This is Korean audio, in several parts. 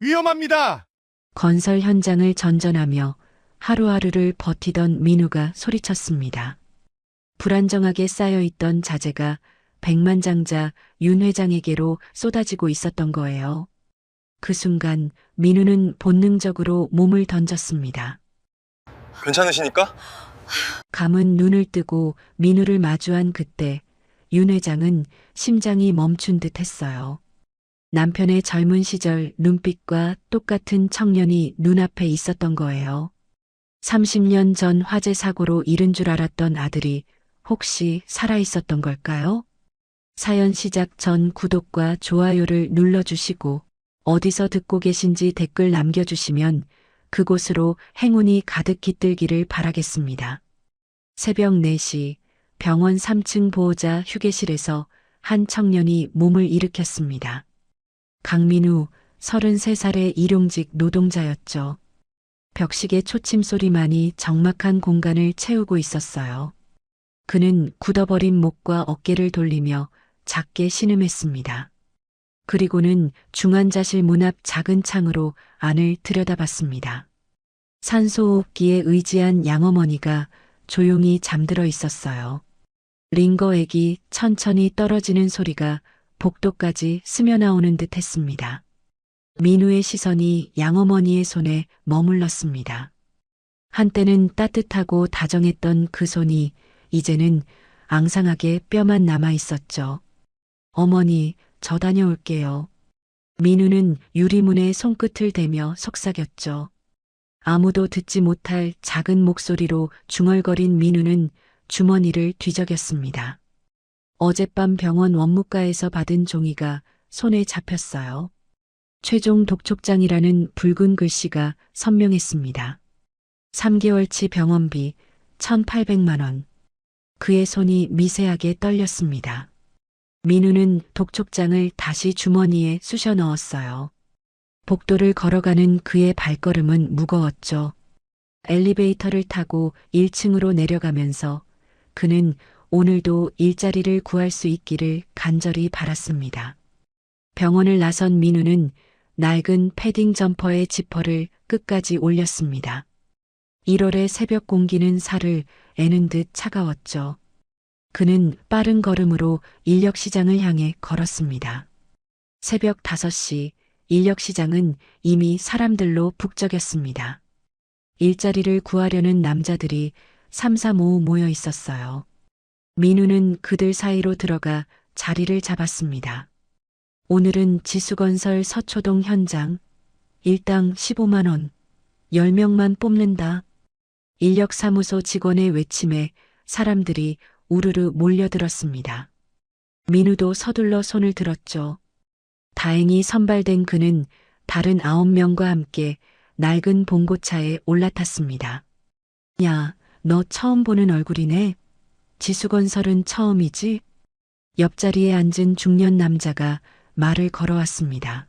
위험합니다. 건설 현장을 전전하며 하루하루를 버티던 민우가 소리쳤습니다. 불안정하게 쌓여있던 자재가 백만장자 윤 회장에게로 쏟아지고 있었던 거예요. 그 순간 민우는 본능적으로 몸을 던졌습니다. 괜찮으시니까? 감은 눈을 뜨고 민우를 마주한 그때 윤 회장은 심장이 멈춘 듯 했어요. 남편의 젊은 시절 눈빛과 똑같은 청년이 눈앞에 있었던 거예요. 30년 전 화재 사고로 잃은 줄 알았던 아들이 혹시 살아있었던 걸까요? 사연 시작 전 구독과 좋아요를 눌러주시고 어디서 듣고 계신지 댓글 남겨주시면 그곳으로 행운이 가득 깃들기를 바라겠습니다. 새벽 4시 병원 3층 보호자 휴게실에서 한 청년이 몸을 일으켰습니다. 강민우 33살의 일용직 노동자였죠. 벽식의 초침 소리만이 적막한 공간을 채우고 있었어요. 그는 굳어버린 목과 어깨를 돌리며 작게 신음했습니다. 그리고는 중환자실 문 앞 작은 창으로 안을 들여다봤습니다. 산소호흡기에 의지한 양어머니가 조용히 잠들어 있었어요. 링거액이 천천히 떨어지는 소리가 복도까지 스며나오는 듯 했습니다. 민우의 시선이 양어머니의 손에 머물렀습니다. 한때는 따뜻하고 다정했던 그 손이 이제는 앙상하게 뼈만 남아 있었죠. 어머니, 저 다녀올게요. 민우는 유리문에 손끝을 대며 속삭였죠. 아무도 듣지 못할 작은 목소리로 중얼거린 민우는 주머니를 뒤적였습니다. 어젯밤 병원 원무과에서 받은 종이가 손에 잡혔어요. 최종 독촉장이라는 붉은 글씨가 선명했습니다. 3개월치 병원비 1,800만 원. 그의 손이 미세하게 떨렸습니다. 민우는 독촉장을 다시 주머니에 쑤셔 넣었어요. 복도를 걸어가는 그의 발걸음은 무거웠죠. 엘리베이터를 타고 1층으로 내려가면서 그는 오늘도 일자리를 구할 수 있기를 간절히 바랐습니다. 병원을 나선 민우는 낡은 패딩 점퍼의 지퍼를 끝까지 올렸습니다. 1월의 새벽 공기는 살을 애는 듯 차가웠죠. 그는 빠른 걸음으로 인력시장을 향해 걸었습니다. 새벽 5시 인력시장은 이미 사람들로 북적였습니다. 일자리를 구하려는 남자들이 삼삼오오 모여 있었어요. 민우는 그들 사이로 들어가 자리를 잡았습니다. 오늘은 지수건설 서초동 현장, 일당 15만 원, 10명만 뽑는다. 인력사무소 직원의 외침에 사람들이 우르르 몰려들었습니다. 민우도 서둘러 손을 들었죠. 다행히 선발된 그는 다른 9명과 함께 낡은 봉고차에 올라탔습니다. 야, 너 처음 보는 얼굴이네. 지수건설은 처음이지? 옆자리에 앉은 중년 남자가 말을 걸어왔습니다.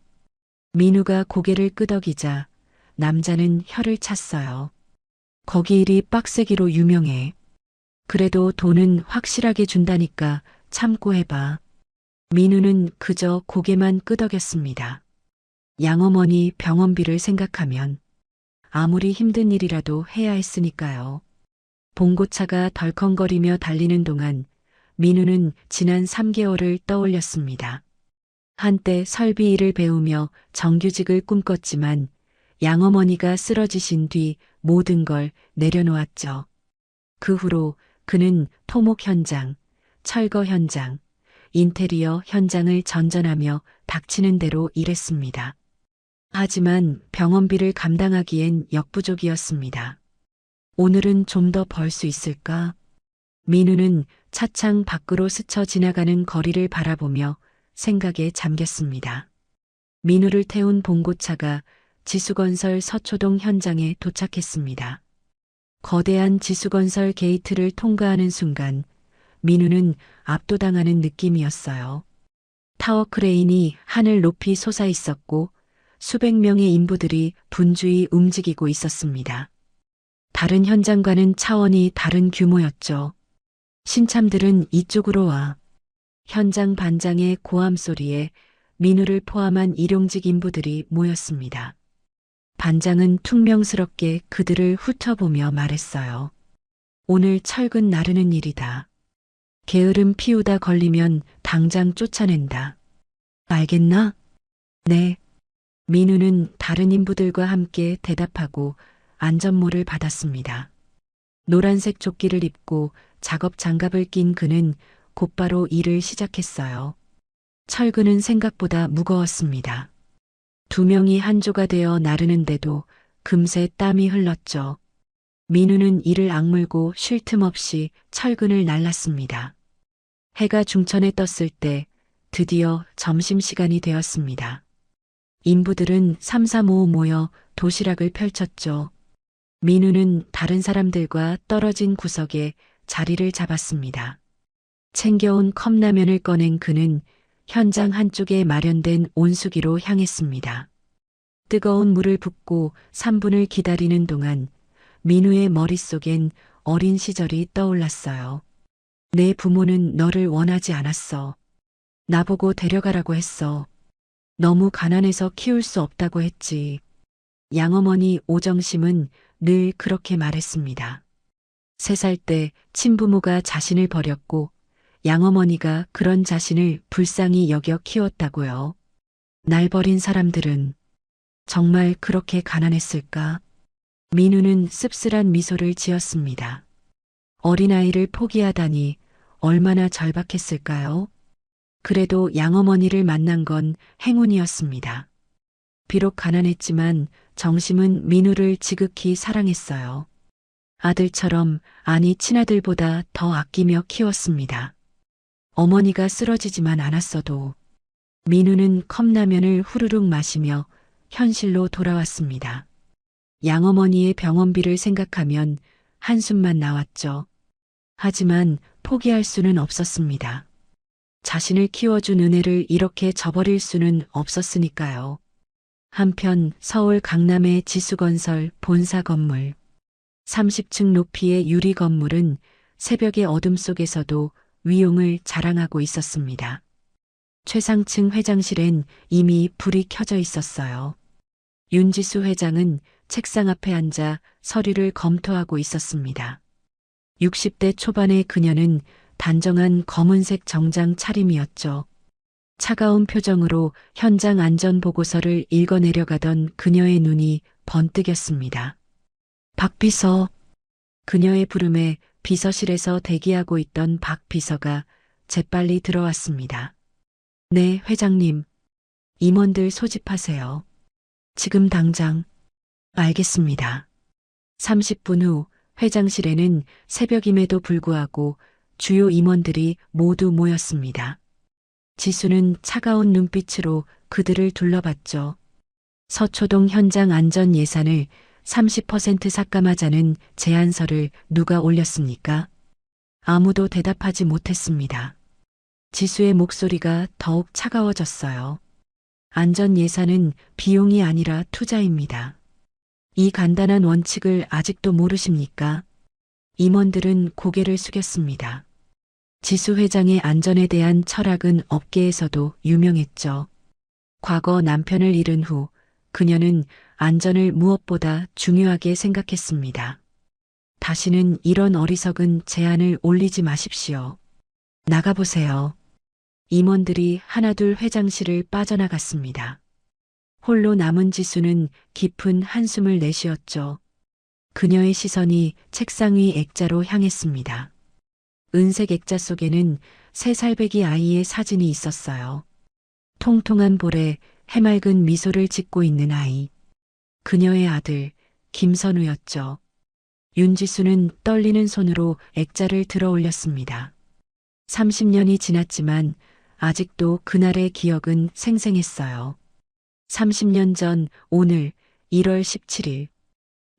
민우가 고개를 끄덕이자 남자는 혀를 찼어요. 거기 일이 빡세기로 유명해. 그래도 돈은 확실하게 준다니까 참고 해봐. 민우는 그저 고개만 끄덕였습니다. 양어머니 병원비를 생각하면 아무리 힘든 일이라도 해야 했으니까요. 봉고차가 덜컹거리며 달리는 동안 민우는 지난 3개월을 떠올렸습니다. 한때 설비 일을 배우며 정규직을 꿈꿨지만 양어머니가 쓰러지신 뒤 모든 걸 내려놓았죠. 그 후로 그는 토목 현장, 철거 현장, 인테리어 현장을 전전하며 닥치는 대로 일했습니다. 하지만 병원비를 감당하기엔 역부족이었습니다. 오늘은 좀 더 벌 수 있을까? 민우는 차창 밖으로 스쳐 지나가는 거리를 바라보며 생각에 잠겼습니다. 민우를 태운 봉고차가 지수건설 서초동 현장에 도착했습니다. 거대한 지수건설 게이트를 통과하는 순간 민우는 압도당하는 느낌이었어요. 타워 크레인이 하늘 높이 솟아 있었고 수백 명의 인부들이 분주히 움직이고 있었습니다. 다른 현장과는 차원이 다른 규모였죠. 신참들은 이쪽으로 와. 현장 반장의 고함 소리에 민우를 포함한 일용직 인부들이 모였습니다. 반장은 퉁명스럽게 그들을 훑어보며 말했어요. 오늘 철근 나르는 일이다. 게으름 피우다 걸리면 당장 쫓아낸다. 알겠나? 네. 민우는 다른 인부들과 함께 대답하고 안전모를 받았습니다. 노란색 조끼를 입고 작업 장갑을 낀 그는 곧바로 일을 시작했어요. 철근은 생각보다 무거웠습니다. 두 명이 한조가 되어 나르는데도 금세 땀이 흘렀죠. 민우는 이를 악물고 쉴 틈 없이 철근을 날랐습니다. 해가 중천에 떴을 때 드디어 점심시간이 되었습니다. 인부들은 삼삼오오 모여 도시락을 펼쳤죠. 민우는 다른 사람들과 떨어진 구석에 자리를 잡았습니다. 챙겨온 컵라면을 꺼낸 그는 현장 한쪽에 마련된 온수기로 향했습니다. 뜨거운 물을 붓고 3분을 기다리는 동안 민우의 머릿속엔 어린 시절이 떠올랐어요. 내 부모는 너를 원하지 않았어. 나보고 데려가라고 했어. 너무 가난해서 키울 수 없다고 했지. 양어머니 오정심은 늘 그렇게 말했습니다. 3살 때 친부모가 자신을 버렸고 양어머니가 그런 자신을 불쌍히 여겨 키웠다고요. 날 버린 사람들은 정말 그렇게 가난했을까? 민우는 씁쓸한 미소를 지었습니다. 어린아이를 포기하다니 얼마나 절박했을까요? 그래도 양어머니를 만난 건 행운이었습니다. 비록 가난했지만 정심은 민우를 지극히 사랑했어요. 아들처럼, 아니 친아들보다 더 아끼며 키웠습니다. 어머니가 쓰러지지만 않았어도 민우는 컵라면을 후루룩 마시며 현실로 돌아왔습니다. 양어머니의 병원비를 생각하면 한숨만 나왔죠. 하지만 포기할 수는 없었습니다. 자신을 키워준 은혜를 이렇게 저버릴 수는 없었으니까요. 한편 서울 강남의 지수건설 본사 건물. 30층 높이의 유리 건물은 새벽의 어둠 속에서도 위용을 자랑하고 있었습니다. 최상층 회장실엔 이미 불이 켜져 있었어요. 윤지수 회장은 책상 앞에 앉아 서류를 검토하고 있었습니다. 60대 초반의 그녀는 단정한 검은색 정장 차림이었죠. 차가운 표정으로 현장 안전 보고서를 읽어내려가던 그녀의 눈이 번뜩였습니다. 박 비서. 그녀의 부름에 비서실에서 대기하고 있던 박 비서가 재빨리 들어왔습니다. 네, 회장님. 임원들 소집하세요. 지금 당장. 알겠습니다. 30분 후 회장실에는 새벽임에도 불구하고 주요 임원들이 모두 모였습니다. 지수는 차가운 눈빛으로 그들을 둘러봤죠. 서초동 현장 안전 예산을 30% 삭감하자는 제안서를 누가 올렸습니까? 아무도 대답하지 못했습니다. 지수의 목소리가 더욱 차가워졌어요. 안전 예산은 비용이 아니라 투자입니다. 이 간단한 원칙을 아직도 모르십니까? 임원들은 고개를 숙였습니다. 지수 회장의 안전에 대한 철학은 업계에서도 유명했죠. 과거 남편을 잃은 후 그녀는 안전을 무엇보다 중요하게 생각했습니다. 다시는 이런 어리석은 제안을 올리지 마십시오. 나가보세요. 임원들이 하나둘 회장실을 빠져나갔습니다. 홀로 남은 지수는 깊은 한숨을 내쉬었죠. 그녀의 시선이 책상 위 액자로 향했습니다. 은색 액자 속에는 3살배기 아이의 사진이 있었어요. 통통한 볼에 해맑은 미소를 짓고 있는 아이. 그녀의 아들 김선우였죠. 윤지수는 떨리는 손으로 액자를 들어 올렸습니다. 30년이 지났지만 아직도 그날의 기억은 생생했어요. 30년 전 오늘 1월 17일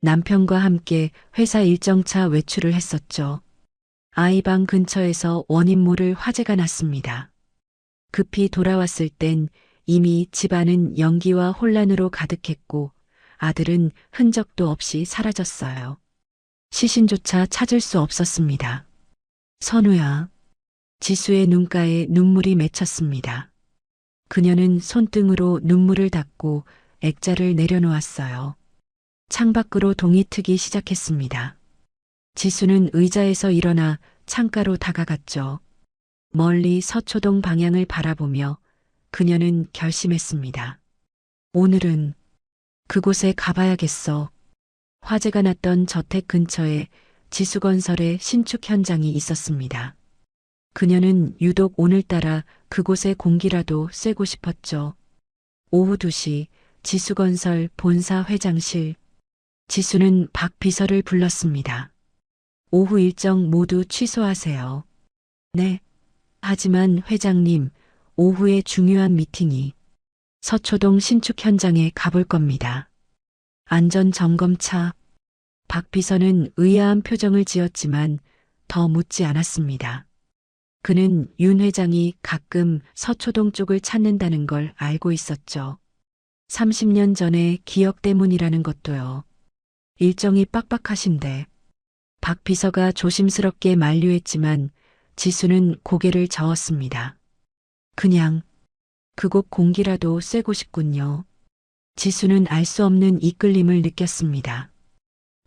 남편과 함께 회사 일정차 외출을 했었죠. 아이 방 근처에서 원인 모를 화재가 났습니다. 급히 돌아왔을 땐 이미 집안은 연기와 혼란으로 가득했고 아들은 흔적도 없이 사라졌어요. 시신조차 찾을 수 없었습니다. 선우야. 지수의 눈가에 눈물이 맺혔습니다. 그녀는 손등으로 눈물을 닦고 액자를 내려놓았어요. 창밖으로 동이 트기 시작했습니다. 지수는 의자에서 일어나 창가로 다가갔죠. 멀리 서초동 방향을 바라보며 그녀는 결심했습니다. 오늘은 그곳에 가봐야겠어. 화재가 났던 저택 근처에 지수건설의 신축 현장이 있었습니다. 그녀는 유독 오늘따라 그곳의 공기라도 쐬고 싶었죠. 오후 2시 지수건설 본사 회장실. 지수는 박 비서를 불렀습니다. 오후 일정 모두 취소하세요. 네. 하지만 회장님, 오후에 중요한 미팅이 서초동 신축 현장에 가볼 겁니다. 안전점검차. 박 비서는 의아한 표정을 지었지만 더 묻지 않았습니다. 그는 윤 회장이 가끔 서초동 쪽을 찾는다는 걸 알고 있었죠. 30년 전의 기억 때문이라는 것도요. 일정이 빡빡하신데. 박 비서가 조심스럽게 만류했지만 지수는 고개를 저었습니다. 그냥 그곳 공기라도 쐬고 싶군요. 지수는 알 수 없는 이끌림을 느꼈습니다.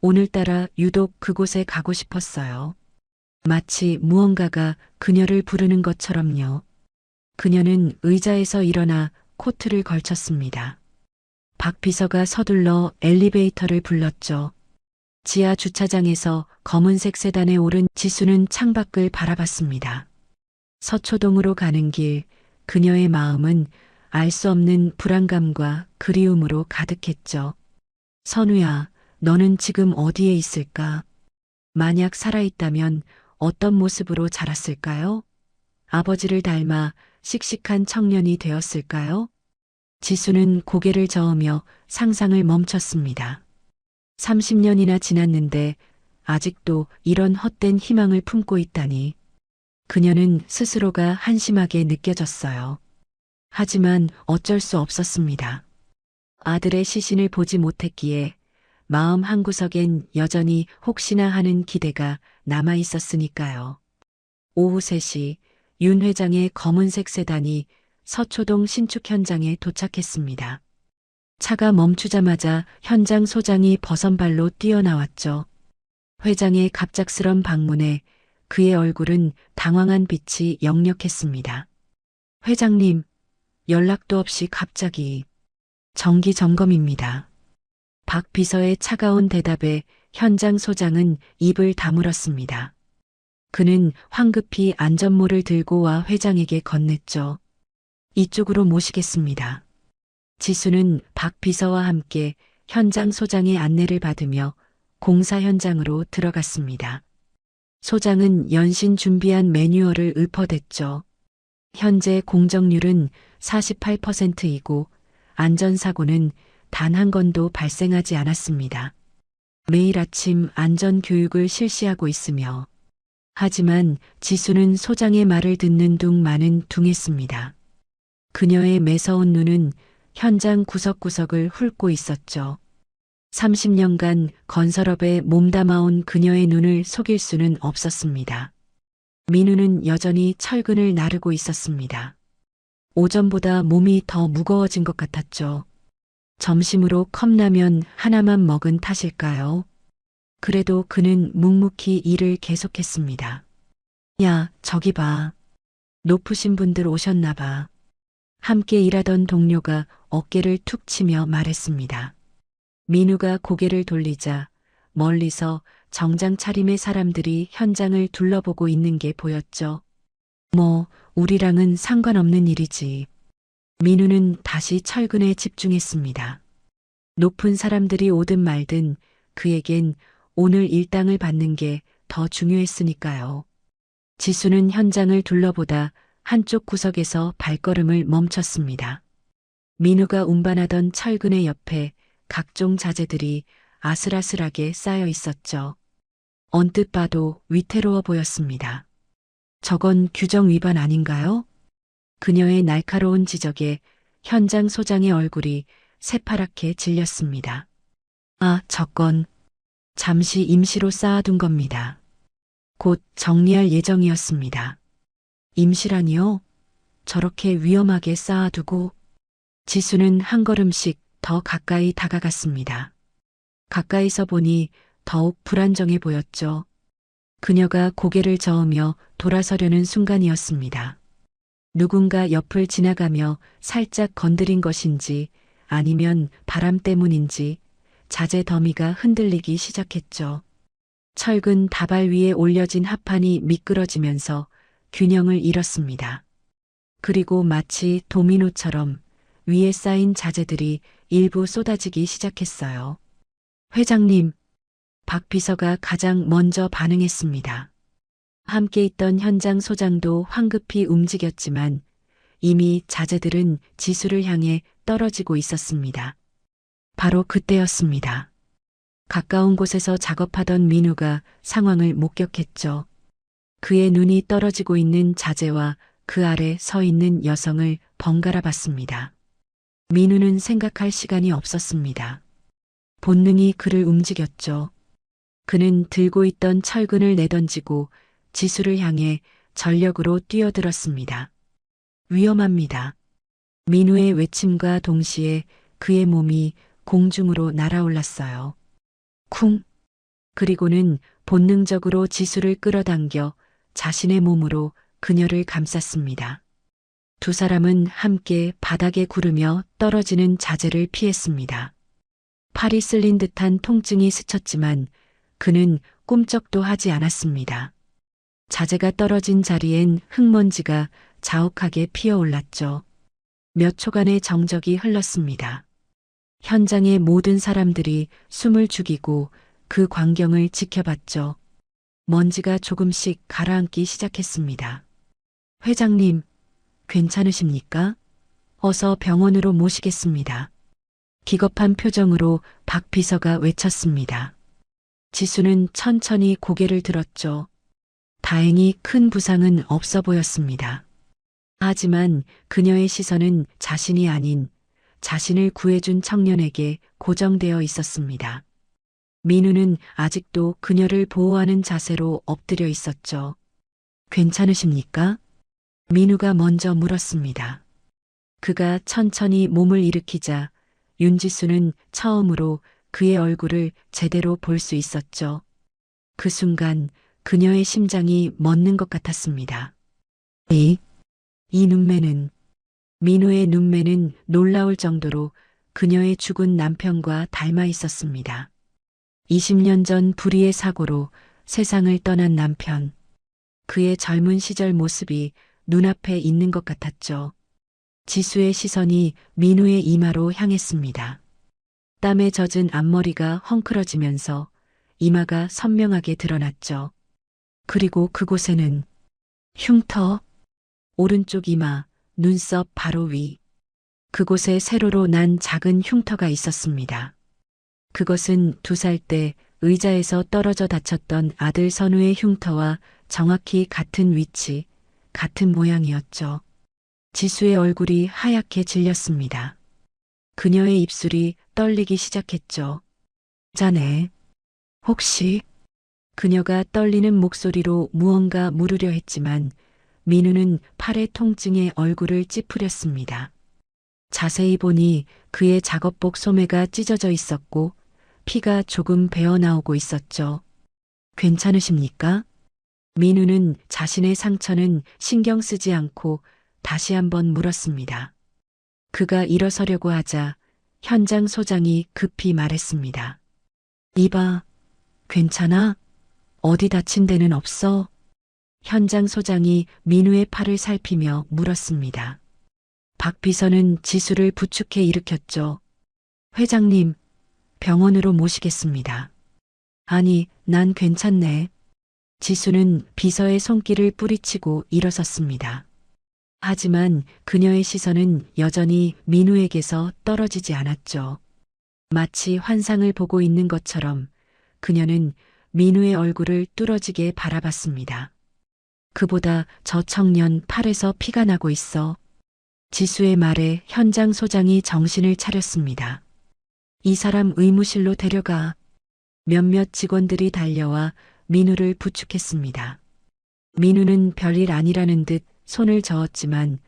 오늘따라 유독 그곳에 가고 싶었어요. 마치 무언가가 그녀를 부르는 것처럼요. 그녀는 의자에서 일어나 코트를 걸쳤습니다. 박 비서가 서둘러 엘리베이터를 불렀죠. 지하 주차장에서 검은색 세단에 오른 지수는 창밖을 바라봤습니다. 서초동으로 가는 길, 그녀의 마음은 알 수 없는 불안감과 그리움으로 가득했죠. 선우야, 너는 지금 어디에 있을까? 만약 살아있다면 어떤 모습으로 자랐을까요? 아버지를 닮아 씩씩한 청년이 되었을까요? 지수는 고개를 저으며 상상을 멈췄습니다. 30년이나 지났는데 아직도 이런 헛된 희망을 품고 있다니. 그녀는 스스로가 한심하게 느껴졌어요. 하지만 어쩔 수 없었습니다. 아들의 시신을 보지 못했기에 마음 한구석엔 여전히 혹시나 하는 기대가 남아 있었으니까요. 오후 3시 윤 회장의 검은색 세단이 서초동 신축 현장에 도착했습니다. 차가 멈추자마자 현장 소장이 버선발로 뛰어나왔죠. 회장의 갑작스런 방문에 그의 얼굴은 당황한 빛이 역력했습니다. 회장님, 연락도 없이 갑자기. 정기 점검입니다. 박 비서의 차가운 대답에 현장 소장은 입을 다물었습니다. 그는 황급히 안전모를 들고 와 회장에게 건넸죠. 이쪽으로 모시겠습니다. 지수는 박 비서와 함께 현장 소장의 안내를 받으며 공사 현장으로 들어갔습니다. 소장은 연신 준비한 매뉴얼을 읊어댔죠. 현재 공정률은 48%이고 안전사고는 단 한 건도 발생하지 않았습니다. 매일 아침 안전교육을 실시하고 있으며 하지만 지수는 소장의 말을 듣는 둥마는 둥했습니다. 그녀의 매서운 눈은 현장 구석구석을 훑고 있었죠. 30년간 건설업에 몸담아온 그녀의 눈을 속일 수는 없었습니다. 민우는 여전히 철근을 나르고 있었습니다. 오전보다 몸이 더 무거워진 것 같았죠. 점심으로 컵라면 하나만 먹은 탓일까요? 그래도 그는 묵묵히 일을 계속했습니다. 야, 저기 봐. 높으신 분들 오셨나 봐. 함께 일하던 동료가 어깨를 툭 치며 말했습니다. 민우가 고개를 돌리자 멀리서 정장 차림의 사람들이 현장을 둘러보고 있는 게 보였죠. 뭐, 우리랑은 상관없는 일이지. 민우는 다시 철근에 집중했습니다. 높은 사람들이 오든 말든 그에겐 오늘 일당을 받는 게 더 중요했으니까요. 지수는 현장을 둘러보다 한쪽 구석에서 발걸음을 멈췄습니다. 민우가 운반하던 철근의 옆에 각종 자재들이 아슬아슬하게 쌓여 있었죠. 언뜻 봐도 위태로워 보였습니다. 저건 규정 위반 아닌가요? 그녀의 날카로운 지적에 현장 소장의 얼굴이 새파랗게 질렸습니다. 아, 저건 잠시 임시로 쌓아둔 겁니다. 곧 정리할 예정이었습니다. 임시라니요? 저렇게 위험하게 쌓아두고 지수는 한 걸음씩 더 가까이 다가갔습니다. 가까이서 보니 더욱 불안정해 보였죠. 그녀가 고개를 저으며 돌아서려는 순간이었습니다. 누군가 옆을 지나가며 살짝 건드린 것인지 아니면 바람 때문인지 자재 더미가 흔들리기 시작했죠. 철근 다발 위에 올려진 합판이 미끄러지면서 균형을 잃었습니다. 그리고 마치 도미노처럼 위에 쌓인 자재들이 일부 쏟아지기 시작했어요. 회장님, 박 비서가 가장 먼저 반응했습니다. 함께 있던 현장 소장도 황급히 움직였지만 이미 자재들은 지수를 향해 떨어지고 있었습니다. 바로 그때였습니다. 가까운 곳에서 작업하던 민우가 상황을 목격했죠. 그의 눈이 떨어지고 있는 자재와 그 아래 서 있는 여성을 번갈아 봤습니다. 민우는 생각할 시간이 없었습니다. 본능이 그를 움직였죠. 그는 들고 있던 철근을 내던지고 지수를 향해 전력으로 뛰어들었습니다. 위험합니다. 민우의 외침과 동시에 그의 몸이 공중으로 날아올랐어요. 쿵! 그리고는 본능적으로 지수를 끌어당겨 자신의 몸으로 그녀를 감쌌습니다. 두 사람은 함께 바닥에 구르며 떨어지는 자재를 피했습니다. 팔이 쓸린 듯한 통증이 스쳤지만 그는 꿈쩍도 하지 않았습니다. 자재가 떨어진 자리엔 흙먼지가 자욱하게 피어올랐죠. 몇 초간의 정적이 흘렀습니다. 현장의 모든 사람들이 숨을 죽이고 그 광경을 지켜봤죠. 먼지가 조금씩 가라앉기 시작했습니다. 회장님, 괜찮으십니까? 어서 병원으로 모시겠습니다. 기겁한 표정으로 박 비서가 외쳤습니다. 지수는 천천히 고개를 들었죠. 다행히 큰 부상은 없어 보였습니다. 하지만 그녀의 시선은 자신이 아닌 자신을 구해준 청년에게 고정되어 있었습니다. 민우는 아직도 그녀를 보호하는 자세로 엎드려 있었죠. 괜찮으십니까? 민우가 먼저 물었습니다. 그가 천천히 몸을 일으키자 윤지수는 처음으로 그의 얼굴을 제대로 볼 수 있었죠. 그 순간 그녀의 심장이 멎는 것 같았습니다. 이 눈매는, 민우의 눈매는 놀라울 정도로 그녀의 죽은 남편과 닮아 있었습니다. 20년 전 불의의 사고로 세상을 떠난 남편. 그의 젊은 시절 모습이 눈앞에 있는 것 같았죠. 지수의 시선이 민우의 이마로 향했습니다. 땀에 젖은 앞머리가 헝클어지면서 이마가 선명하게 드러났죠. 그리고 그곳에는 흉터, 오른쪽 이마, 눈썹 바로 위. 그곳에 세로로 난 작은 흉터가 있었습니다. 그것은 2살 때 의자에서 떨어져 다쳤던 아들 선우의 흉터와 정확히 같은 위치, 같은 모양이었죠. 지수의 얼굴이 하얗게 질렸습니다. 그녀의 입술이 떨리기 시작했죠. 자네, 혹시? 그녀가 떨리는 목소리로 무언가 물으려 했지만 민우는 팔의 통증에 얼굴을 찌푸렸습니다. 자세히 보니 그의 작업복 소매가 찢어져 있었고 피가 조금 배어나오고 있었죠. 괜찮으십니까? 민우는 자신의 상처는 신경 쓰지 않고 다시 한번 물었습니다. 그가 일어서려고 하자 현장 소장이 급히 말했습니다. 이봐, 괜찮아? 어디 다친 데는 없어? 현장 소장이 민우의 팔을 살피며 물었습니다. 박 비서는 지수를 부축해 일으켰죠. 회장님, 병원으로 모시겠습니다. 아니, 난 괜찮네. 지수는 비서의 손길을 뿌리치고 일어섰습니다. 하지만 그녀의 시선은 여전히 민우에게서 떨어지지 않았죠. 마치 환상을 보고 있는 것처럼 그녀는 민우의 얼굴을 뚫어지게 바라봤습니다. 그보다 저 청년 팔에서 피가 나고 있어. 지수의 말에 현장 소장이 정신을 차렸습니다. 이 사람 의무실로 데려가. 몇몇 직원들이 달려와 민우를 부축했습니다. 민우는 별일 아니라는 듯 손을 저었지만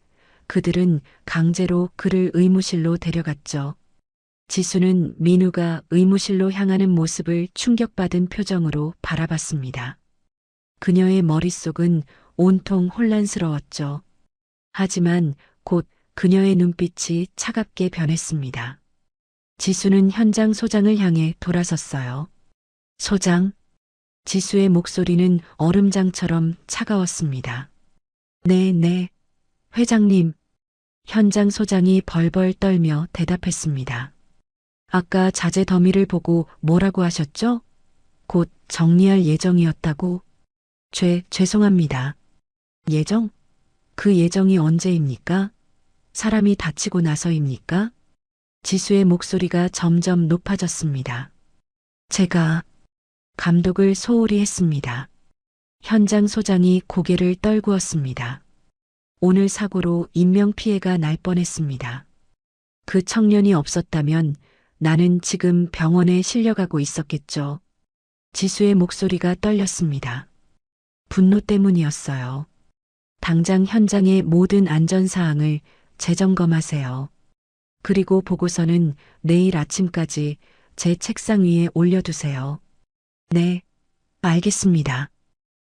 그들은 강제로 그를 의무실로 데려갔죠. 지수는 민우가 의무실로 향하는 모습을 충격받은 표정으로 바라봤습니다. 그녀의 머릿속은 온통 혼란스러웠죠. 하지만 곧 그녀의 눈빛이 차갑게 변했습니다. 지수는 현장 소장을 향해 돌아섰어요. 소장? 지수의 목소리는 얼음장처럼 차가웠습니다. 네. 회장님. 현장 소장이 벌벌 떨며 대답했습니다. 아까 자재 더미를 보고 뭐라고 하셨죠? 곧 정리할 예정이었다고. 죄송합니다. 예정? 그 예정이 언제입니까? 사람이 다치고 나서입니까? 지수의 목소리가 점점 높아졌습니다. 제가 감독을 소홀히 했습니다. 현장 소장이 고개를 떨구었습니다. 오늘 사고로 인명피해가 날 뻔했습니다. 그 청년이 없었다면 나는 지금 병원에 실려가고 있었겠죠. 지수의 목소리가 떨렸습니다. 분노 때문이었어요. 당장 현장의 모든 안전사항을 재점검하세요. 그리고 보고서는 내일 아침까지 제 책상 위에 올려두세요. 네, 알겠습니다.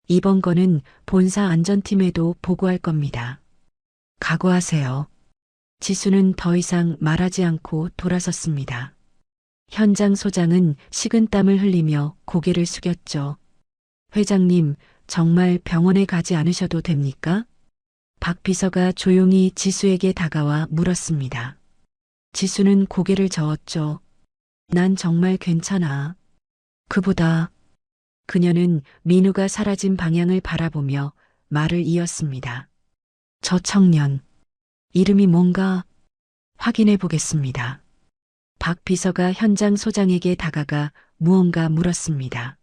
이번 건은 본사 안전팀에도 보고할 겁니다. 각오하세요. 지수는 더 이상 말하지 않고 돌아섰습니다. 현장 소장은 식은땀을 흘리며 고개를 숙였죠. 회장님, 정말 병원에 가지 않으셔도 됩니까? 박 비서가 조용히 지수에게 다가와 물었습니다. 지수는 고개를 저었죠. 난 정말 괜찮아. 그보다 그녀는 민우가 사라진 방향을 바라보며 말을 이었습니다. 저 청년, 이름이 뭔가 확인해 보겠습니다. 박 비서가 현장 소장에게 다가가 무언가 물었습니다.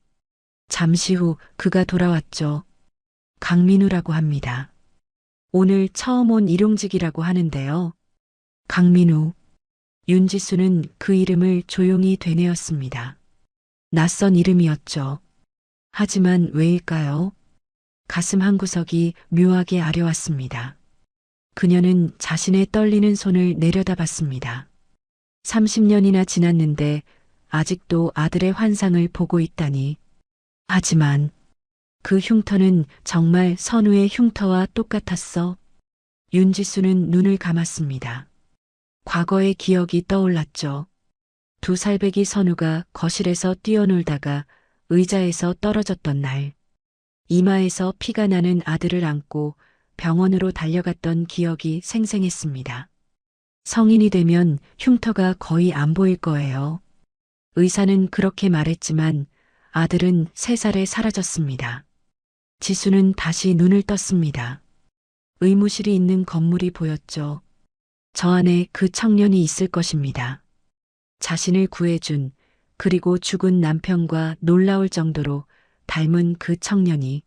잠시 후 그가 돌아왔죠. 강민우라고 합니다. 오늘 처음 온 일용직이라고 하는데요. 강민우. 윤지수는 그 이름을 조용히 되뇌었습니다. 낯선 이름이었죠. 하지만 왜일까요? 가슴 한구석이 묘하게 아려왔습니다. 그녀는 자신의 떨리는 손을 내려다봤습니다. 30년이나 지났는데 아직도 아들의 환상을 보고 있다니. 하지만 그 흉터는 정말 선우의 흉터와 똑같았어. 윤지수는 눈을 감았습니다. 과거의 기억이 떠올랐죠. 2살배기 선우가 거실에서 뛰어놀다가 의자에서 떨어졌던 날, 이마에서 피가 나는 아들을 안고 병원으로 달려갔던 기억이 생생했습니다. 성인이 되면 흉터가 거의 안 보일 거예요. 의사는 그렇게 말했지만 아들은 3살에 사라졌습니다. 지수는 다시 눈을 떴습니다. 의무실이 있는 건물이 보였죠. 저 안에 그 청년이 있을 것입니다. 자신을 구해준, 그리고 죽은 남편과 놀라울 정도로 닮은 그 청년이.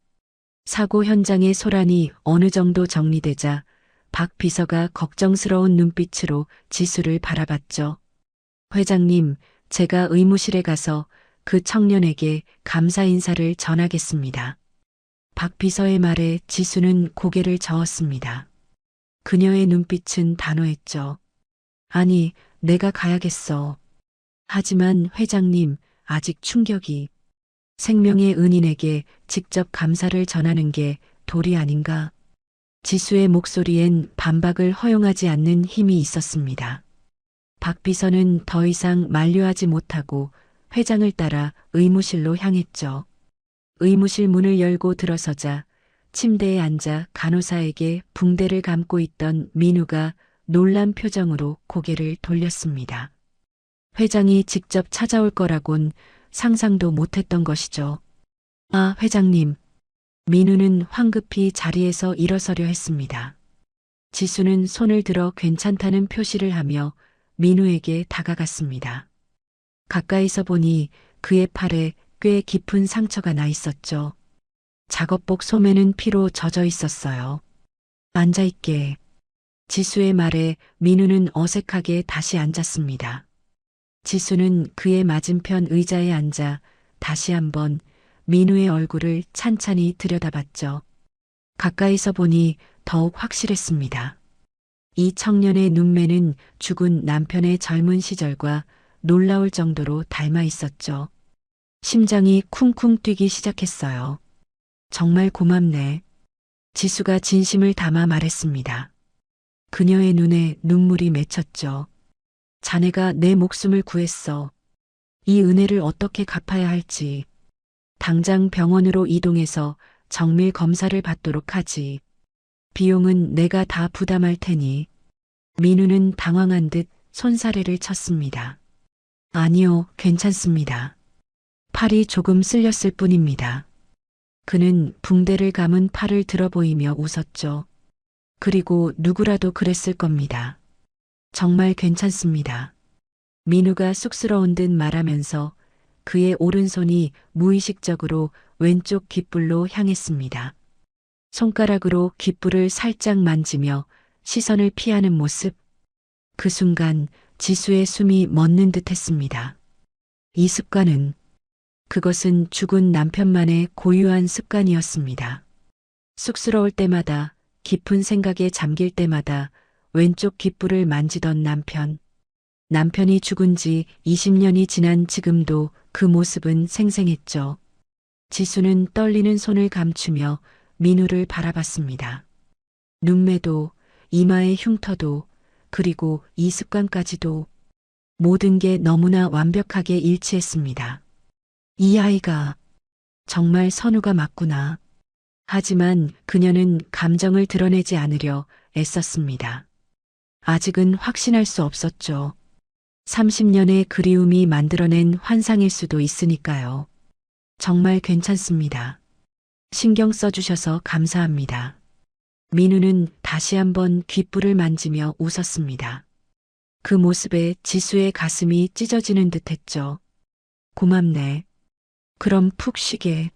사고 현장의 소란이 어느 정도 정리되자 박 비서가 걱정스러운 눈빛으로 지수를 바라봤죠. 회장님, 제가 의무실에 가서 그 청년에게 감사 인사를 전하겠습니다. 박 비서의 말에 지수는 고개를 저었습니다. 그녀의 눈빛은 단호했죠. 아니, 내가 가야겠어. 하지만 회장님, 아직 충격이. 생명의 은인에게 직접 감사를 전하는 게 도리 아닌가? 지수의 목소리엔 반박을 허용하지 않는 힘이 있었습니다. 박 비서는 더 이상 만류하지 못하고 회장을 따라 의무실로 향했죠. 의무실 문을 열고 들어서자 침대에 앉아 간호사에게 붕대를 감고 있던 민우가 놀란 표정으로 고개를 돌렸습니다. 회장이 직접 찾아올 거라곤 상상도 못했던 것이죠. 아, 회장님. 민우는 황급히 자리에서 일어서려 했습니다. 지수는 손을 들어 괜찮다는 표시를 하며 민우에게 다가갔습니다. 가까이서 보니 그의 팔에 꽤 깊은 상처가 나 있었죠. 작업복 소매는 피로 젖어 있었어요. 앉아있게. 지수의 말에 민우는 어색하게 다시 앉았습니다. 지수는 그의 맞은편 의자에 앉아 다시 한번 민우의 얼굴을 찬찬히 들여다봤죠. 가까이서 보니 더욱 확실했습니다. 이 청년의 눈매는 죽은 남편의 젊은 시절과 놀라울 정도로 닮아 있었죠. 심장이 쿵쿵 뛰기 시작했어요. 정말 고맙네. 지수가 진심을 담아 말했습니다. 그녀의 눈에 눈물이 맺혔죠. 자네가 내 목숨을 구했어. 이 은혜를 어떻게 갚아야 할지. 당장 병원으로 이동해서 정밀 검사를 받도록 하지. 비용은 내가 다 부담할 테니. 민우는 당황한 듯 손사래를 쳤습니다. 아니요, 괜찮습니다. 팔이 조금 쓸렸을 뿐입니다. 그는 붕대를 감은 팔을 들어 보이며 웃었죠. 그리고 누구라도 그랬을 겁니다. 정말 괜찮습니다. 민우가 쑥스러운 듯 말하면서 그의 오른손이 무의식적으로 왼쪽 귓불로 향했습니다. 손가락으로 귓불을 살짝 만지며 시선을 피하는 모습. 그 순간 지수의 숨이 멎는 듯 했습니다. 이 습관은, 그것은 죽은 남편만의 고유한 습관이었습니다. 쑥스러울 때마다, 깊은 생각에 잠길 때마다 왼쪽 귓불을 만지던 남편. 남편이 죽은 지 20년이 지난 지금도 그 모습은 생생했죠. 지수는 떨리는 손을 감추며 민우를 바라봤습니다. 눈매도, 이마의 흉터도, 그리고 이 습관까지도 모든 게 너무나 완벽하게 일치했습니다. 이 아이가 정말 선우가 맞구나. 하지만 그녀는 감정을 드러내지 않으려 애썼습니다. 아직은 확신할 수 없었죠. 30년의 그리움이 만들어낸 환상일 수도 있으니까요. 정말 괜찮습니다. 신경 써주셔서 감사합니다. 민우는 다시 한번 귓불을 만지며 웃었습니다. 그 모습에 지수의 가슴이 찢어지는 듯 했죠. 고맙네. 그럼 푹 쉬게.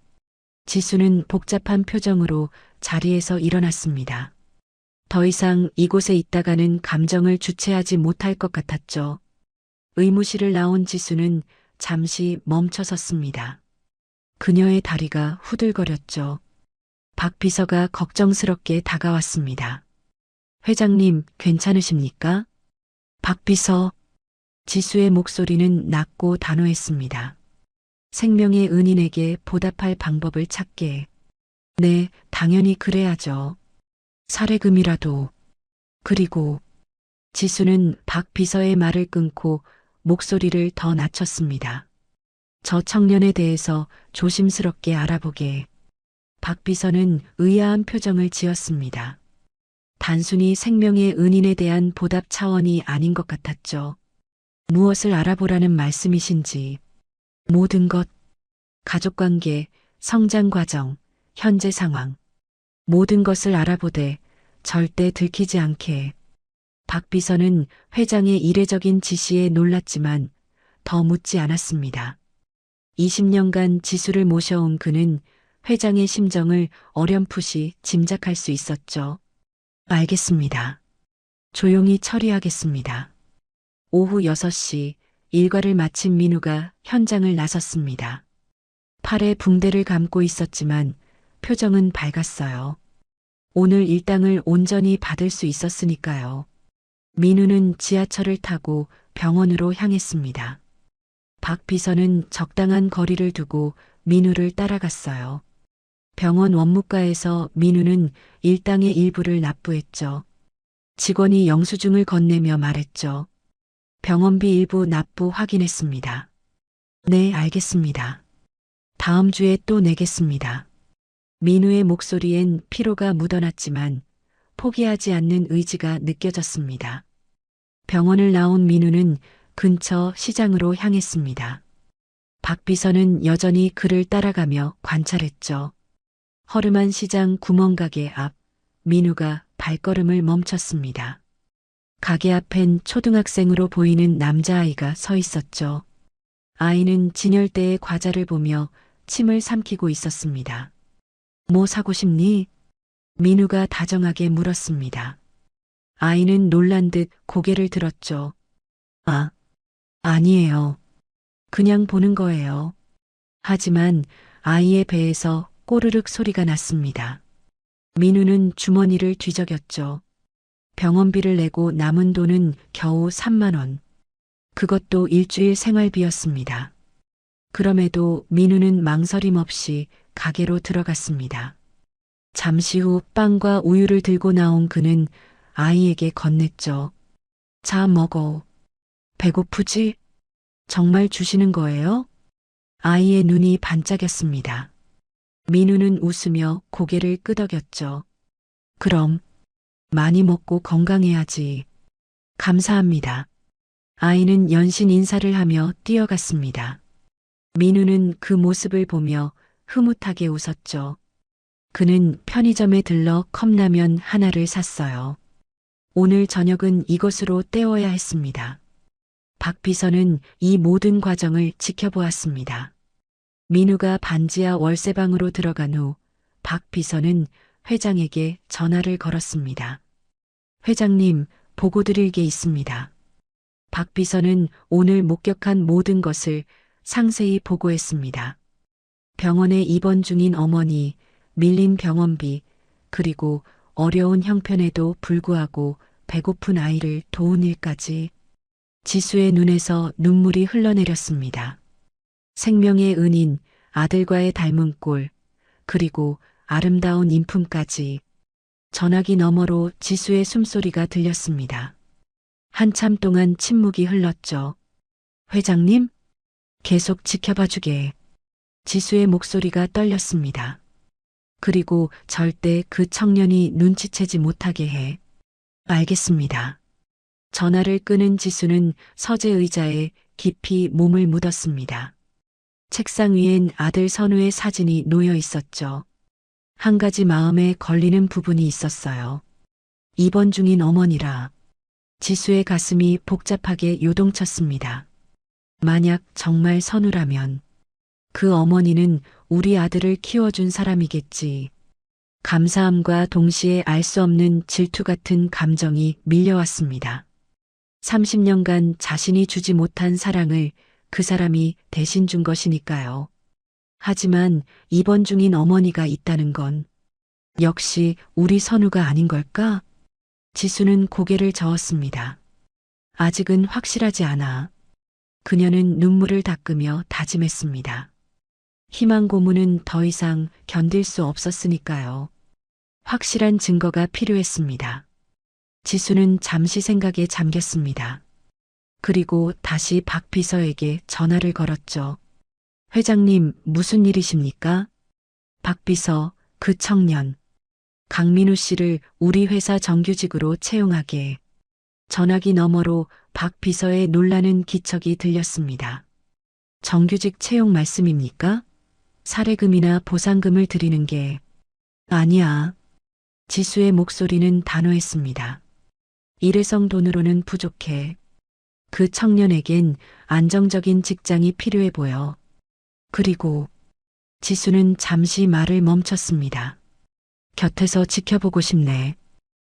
지수는 복잡한 표정으로 자리에서 일어났습니다. 더 이상 이곳에 있다가는 감정을 주체하지 못할 것 같았죠. 의무실을 나온 지수는 잠시 멈춰 섰습니다. 그녀의 다리가 후들거렸죠. 박 비서가 걱정스럽게 다가왔습니다. 회장님, 괜찮으십니까? 박 비서. 지수의 목소리는 낮고 단호했습니다. 생명의 은인에게 보답할 방법을 찾게. 네, 당연히 그래야죠. 사례금이라도. 그리고 지수는 박 비서의 말을 끊고 목소리를 더 낮췄습니다. 저 청년에 대해서 조심스럽게 알아보게. 박 비서는 의아한 표정을 지었습니다. 단순히 생명의 은인에 대한 보답 차원이 아닌 것 같았죠. 무엇을 알아보라는 말씀이신지. 모든 것, 가족관계, 성장 과정, 현재 상황. 모든 것을 알아보되 절대 들키지 않게. 박 비서는 회장의 이례적인 지시에 놀랐지만 더 묻지 않았습니다. 20년간 지수를 모셔온 그는 회장의 심정을 어렴풋이 짐작할 수 있었죠. 알겠습니다. 조용히 처리하겠습니다. 오후 6시 일과를 마친 민우가 현장을 나섰습니다. 팔에 붕대를 감고 있었지만 표정은 밝았어요. 오늘 일당을 온전히 받을 수 있었으니까요. 민우는 지하철을 타고 병원으로 향했습니다. 박 비서는 적당한 거리를 두고 민우를 따라갔어요. 병원 원무과에서 민우는 일당의 일부를 납부했죠. 직원이 영수증을 건네며 말했죠. 병원비 일부 납부 확인했습니다. 네, 알겠습니다. 다음 주에 또 내겠습니다. 민우의 목소리엔 피로가 묻어났지만 포기하지 않는 의지가 느껴졌습니다. 병원을 나온 민우는 근처 시장으로 향했습니다. 박 비서는 여전히 그를 따라가며 관찰했죠. 허름한 시장 구멍가게 앞 민우가 발걸음을 멈췄습니다. 가게 앞엔 초등학생으로 보이는 남자아이가 서 있었죠. 아이는 진열대의 과자를 보며 침을 삼키고 있었습니다. 뭐 사고 싶니? 민우가 다정하게 물었습니다. 아이는 놀란 듯 고개를 들었죠. 아, 아니에요. 그냥 보는 거예요. 하지만 아이의 배에서 꼬르륵 소리가 났습니다. 민우는 주머니를 뒤적였죠. 병원비를 내고 남은 돈은 겨우 3만 원. 그것도 일주일 생활비였습니다. 그럼에도 민우는 망설임 없이 가게로 들어갔습니다. 잠시 후 빵과 우유를 들고 나온 그는 아이에게 건넸죠. 자, 먹어. 배고프지? 정말 주시는 거예요? 아이의 눈이 반짝였습니다. 민우는 웃으며 고개를 끄덕였죠. 그럼 많이 먹고 건강해야지. 감사합니다. 아이는 연신 인사를 하며 뛰어갔습니다. 민우는 그 모습을 보며 흐뭇하게 웃었죠. 그는 편의점에 들러 컵라면 하나를 샀어요. 오늘 저녁은 이것으로 때워야 했습니다. 박 비서는 이 모든 과정을 지켜보았습니다. 민우가 반지하 월세방으로 들어간 후 박 비서는 회장에게 전화를 걸었습니다. 회장님, 보고 드릴 게 있습니다. 박 비서는 오늘 목격한 모든 것을 상세히 보고했습니다. 병원에 입원 중인 어머니, 밀린 병원비, 그리고 어려운 형편에도 불구하고 배고픈 아이를 도운 일까지. 지수의 눈에서 눈물이 흘러내렸습니다. 생명의 은인, 아들과의 닮은 꼴, 그리고 아름다운 인품까지. 전화기 너머로 지수의 숨소리가 들렸습니다. 한참 동안 침묵이 흘렀죠. 회장님? 계속 지켜봐 주게. 지수의 목소리가 떨렸습니다. 그리고 절대 그 청년이 눈치채지 못하게 해. 알겠습니다. 전화를 끄는 지수는 서재 의자에 깊이 몸을 묻었습니다. 책상 위엔 아들 선우의 사진이 놓여 있었죠. 한 가지 마음에 걸리는 부분이 있었어요. 입원 중인 어머니라. 지수의 가슴이 복잡하게 요동쳤습니다. 만약 정말 선우라면 그 어머니는 우리 아들을 키워준 사람이겠지. 감사함과 동시에 알 수 없는 질투 같은 감정이 밀려왔습니다. 30년간 자신이 주지 못한 사랑을 그 사람이 대신 준 것이니까요. 하지만 입원 중인 어머니가 있다는 건 역시 우리 선우가 아닌 걸까? 지수는 고개를 저었습니다. 아직은 확실하지 않아. 그녀는 눈물을 닦으며 다짐했습니다. 희망 고문은 더 이상 견딜 수 없었으니까요. 확실한 증거가 필요했습니다. 지수는 잠시 생각에 잠겼습니다. 그리고 다시 박 비서에게 전화를 걸었죠. 회장님, 무슨 일이십니까? 박 비서, 그 청년. 강민우 씨를 우리 회사 정규직으로 채용하게. 전화기 너머로 박 비서의 놀라는 기척이 들렸습니다. 정규직 채용 말씀입니까? 사례금이나 보상금을 드리는 게. 아니야. 지수의 목소리는 단호했습니다. 일회성 돈으로는 부족해. 그 청년에겐 안정적인 직장이 필요해 보여. 그리고 지수는 잠시 말을 멈췄습니다. 곁에서 지켜보고 싶네.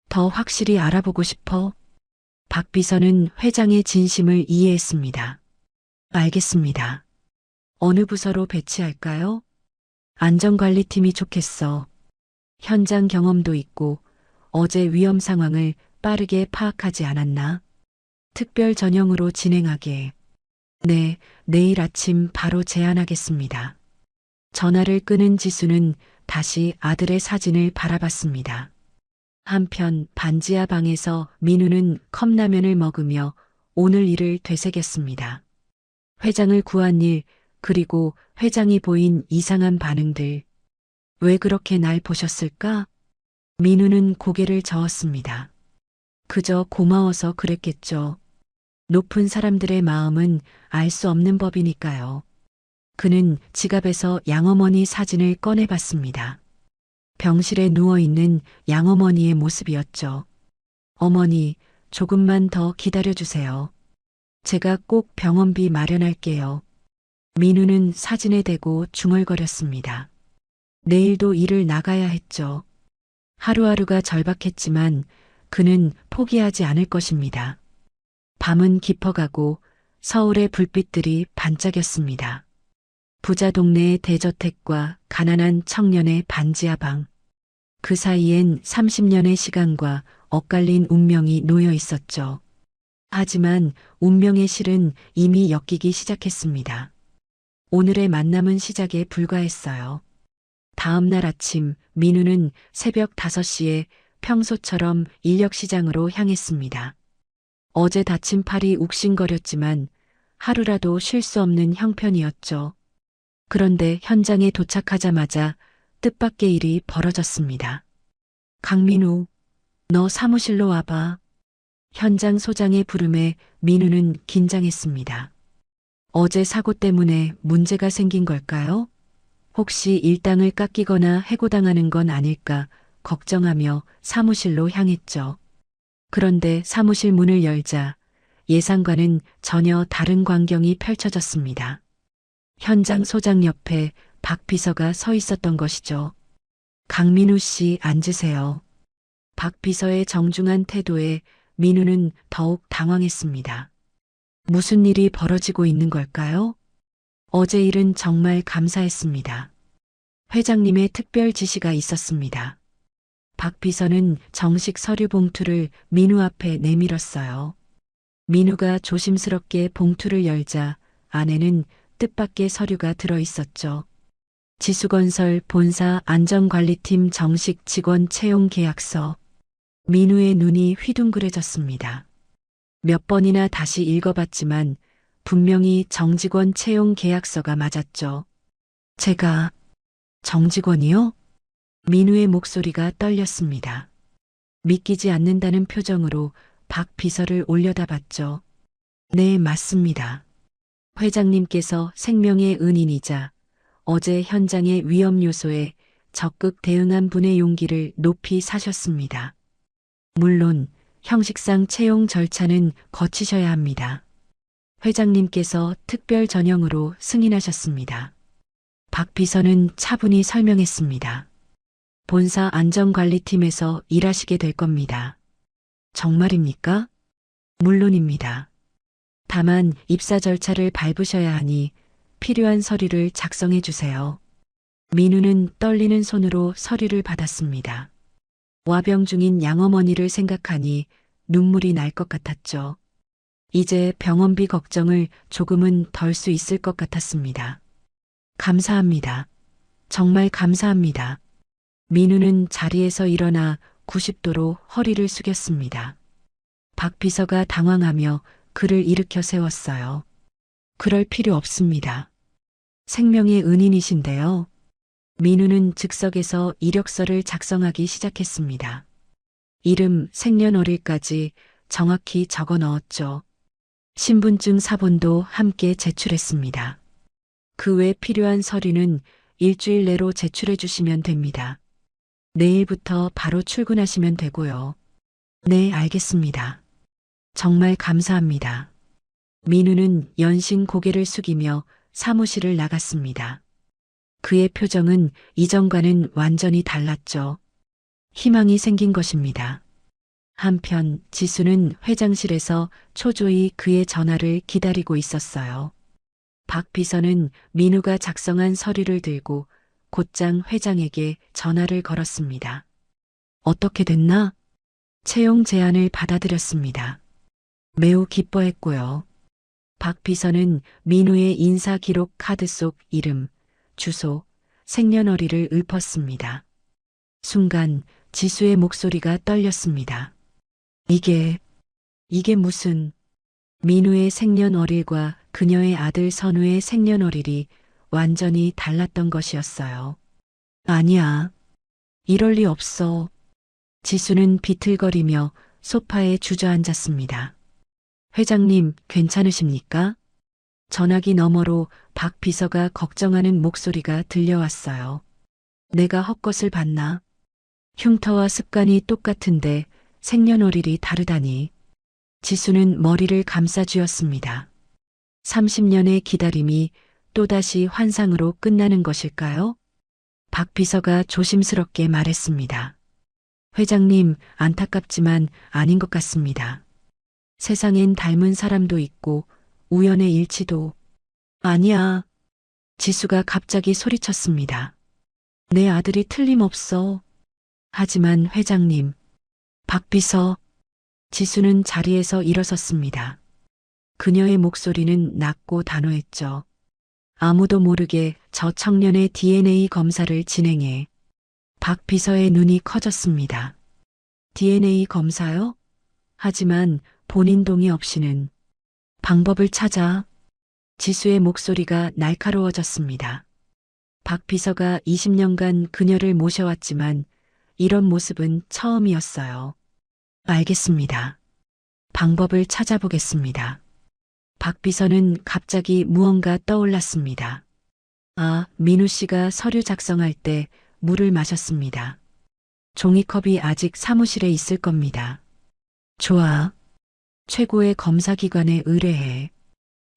더 확실히 알아보고 싶어. 박 비서는 회장의 진심을 이해했습니다. 알겠습니다. 어느 부서로 배치할까요? 안전관리팀이 좋겠어. 현장 경험도 있고 어제 위험 상황을 빠르게 파악하지 않았나? 특별 전형으로 진행하게. 네, 내일 아침 바로 제안하겠습니다. 전화를 끄는 지수는 다시 아들의 사진을 바라봤습니다. 한편 반지하 방에서 민우는 컵라면을 먹으며 오늘 일을 되새겼습니다. 회장을 구한 일, 그리고 회장이 보인 이상한 반응들. 왜 그렇게 날 보셨을까? 민우는 고개를 저었습니다. 그저 고마워서 그랬겠죠. 높은 사람들의 마음은 알 수 없는 법이니까요. 그는 지갑에서 양어머니 사진을 꺼내봤습니다. 병실에 누워있는 양어머니의 모습이었죠. 어머니, 조금만 더 기다려주세요. 제가 꼭 병원비 마련할게요. 민우는 사진에 대고 중얼거렸습니다. 내일도 일을 나가야 했죠. 하루하루가 절박했지만 그는 포기하지 않을 것입니다. 밤은 깊어가고 서울의 불빛들이 반짝였습니다. 부자 동네의 대저택과 가난한 청년의 반지하 방. 그 사이엔 30년의 시간과 엇갈린 운명이 놓여 있었죠. 하지만 운명의 실은 이미 엮이기 시작했습니다. 오늘의 만남은 시작에 불과했어요. 다음 날 아침 민우는 새벽 5시에 평소처럼 인력시장으로 향했습니다. 어제 다친 팔이 욱신거렸지만 하루라도 쉴 수 없는 형편이었죠. 그런데 현장에 도착하자마자 뜻밖의 일이 벌어졌습니다. 강민우, 너 사무실로 와봐. 현장 소장의 부름에 민우는 긴장했습니다. 어제 사고 때문에 문제가 생긴 걸까요? 혹시 일당을 깎이거나 해고당하는 건 아닐까 걱정하며 사무실로 향했죠. 그런데 사무실 문을 열자 예상과는 전혀 다른 광경이 펼쳐졌습니다. 현장 소장 옆에 박 비서가 서 있었던 것이죠. 강민우 씨 앉으세요. 박 비서의 정중한 태도에 민우는 더욱 당황했습니다. 무슨 일이 벌어지고 있는 걸까요? 어제 일은 정말 감사했습니다. 회장님의 특별 지시가 있었습니다. 박 비서는 정식 서류 봉투를 민우 앞에 내밀었어요. 민우가 조심스럽게 봉투를 열자 안에는 뜻밖의 서류가 들어 있었죠. 지수건설 본사 안전관리팀 정식 직원 채용 계약서. 민우의 눈이 휘둥그레졌습니다. 몇 번이나 다시 읽어봤지만 분명히 정직원 채용 계약서가 맞았죠. 제가 정직원이요? 민우의 목소리가 떨렸습니다. 믿기지 않는다는 표정으로 박 비서를 올려다봤죠. 네, 맞습니다. 회장님께서 생명의 은인이자 어제 현장의 위험 요소에 적극 대응한 분의 용기를 높이 사셨습니다. 물론 형식상 채용 절차는 거치셔야 합니다. 회장님께서 특별 전형으로 승인하셨습니다. 박 비서는 차분히 설명했습니다. 본사 안전관리팀에서 일하시게 될 겁니다. 정말입니까? 물론입니다. 다만 입사 절차를 밟으셔야 하니 필요한 서류를 작성해 주세요. 민우는 떨리는 손으로 서류를 받았습니다. 와병 중인 양어머니를 생각하니 눈물이 날 것 같았죠. 이제 병원비 걱정을 조금은 덜 수 있을 것 같았습니다. 감사합니다. 정말 감사합니다. 민우는 자리에서 일어나 90도로 허리를 숙였습니다. 박 비서가 당황하며 그를 일으켜 세웠어요. 그럴 필요 없습니다. 생명의 은인이신데요. 민우는 즉석에서 이력서를 작성하기 시작했습니다. 이름, 생년월일까지 정확히 적어 넣었죠. 신분증 사본도 함께 제출했습니다. 그 외 필요한 서류는 일주일 내로 제출해 주시면 됩니다. 내일부터 바로 출근하시면 되고요. 네, 알겠습니다. 정말 감사합니다. 민우는 연신 고개를 숙이며 사무실을 나갔습니다. 그의 표정은 이전과는 완전히 달랐죠. 희망이 생긴 것입니다. 한편 지수는 회장실에서 초조히 그의 전화를 기다리고 있었어요. 박 비서는 민우가 작성한 서류를 들고 곧장 회장에게 전화를 걸었습니다. 어떻게 됐나? 채용 제안을 받아들였습니다. 매우 기뻐했고요. 박 비서는 민우의 인사 기록 카드 속 이름, 주소, 생년월일을 읊었습니다. 순간 지수의 목소리가 떨렸습니다. 이게 무슨... 민우의 생년월일과 그녀의 아들 선우의 생년월일이 완전히 달랐던 것이었어요. 아니야. 이럴 리 없어. 지수는 비틀거리며 소파에 주저앉았습니다. 회장님, 괜찮으십니까? 전화기 너머로 박 비서가 걱정하는 목소리가 들려왔어요. 내가 헛것을 봤나? 흉터와 습관이 똑같은데 생년월일이 다르다니. 지수는 머리를 감싸쥐었습니다. 30년의 기다림이 또다시 환상으로 끝나는 것일까요? 박 비서가 조심스럽게 말했습니다. 회장님, 안타깝지만 아닌 것 같습니다. 세상엔 닮은 사람도 있고 우연의 일치도... 아니야. 지수가 갑자기 소리쳤습니다. 내 아들이 틀림없어. 하지만 회장님, 박 비서, 지수는 자리에서 일어섰습니다. 그녀의 목소리는 낮고 단호했죠. 아무도 모르게 저 청년의 DNA 검사를 진행해. 박 비서의 눈이 커졌습니다. DNA 검사요? 하지만 본인 동의 없이는 방법을 찾아. 지수의 목소리가 날카로워졌습니다. 박 비서가 20년간 그녀를 모셔왔지만 이런 모습은 처음이었어요. 알겠습니다. 방법을 찾아보겠습니다. 박 비서는 갑자기 무언가 떠올랐습니다. 아, 민우 씨가 서류 작성할 때 물을 마셨습니다. 종이컵이 아직 사무실에 있을 겁니다. 좋아. 최고의 검사기관에 의뢰해.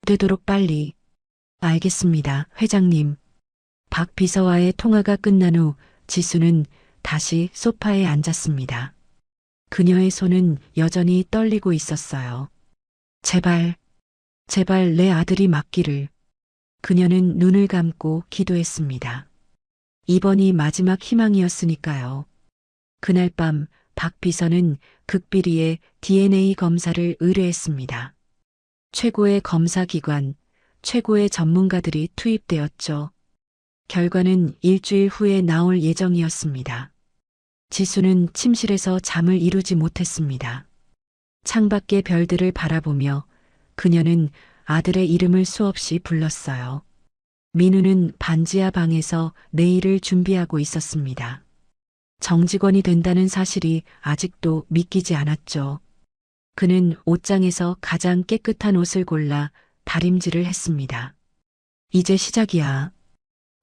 되도록 빨리. 알겠습니다, 회장님. 박 비서와의 통화가 끝난 후 지수는 다시 소파에 앉았습니다. 그녀의 손은 여전히 떨리고 있었어요. 제발, 제발 내 아들이 맞기를. 그녀는 눈을 감고 기도했습니다. 이번이 마지막 희망이었으니까요. 그날 밤 박 비서는 극비리에 DNA 검사를 의뢰했습니다. 최고의 검사기관, 최고의 전문가들이 투입되었죠. 결과는 일주일 후에 나올 예정이었습니다. 지수는 침실에서 잠을 이루지 못했습니다. 창밖의 별들을 바라보며 그녀는 아들의 이름을 수없이 불렀어요. 민우는 반지하 방에서 내일을 준비하고 있었습니다. 정직원이 된다는 사실이 아직도 믿기지 않았죠. 그는 옷장에서 가장 깨끗한 옷을 골라 다림질을 했습니다. 이제 시작이야.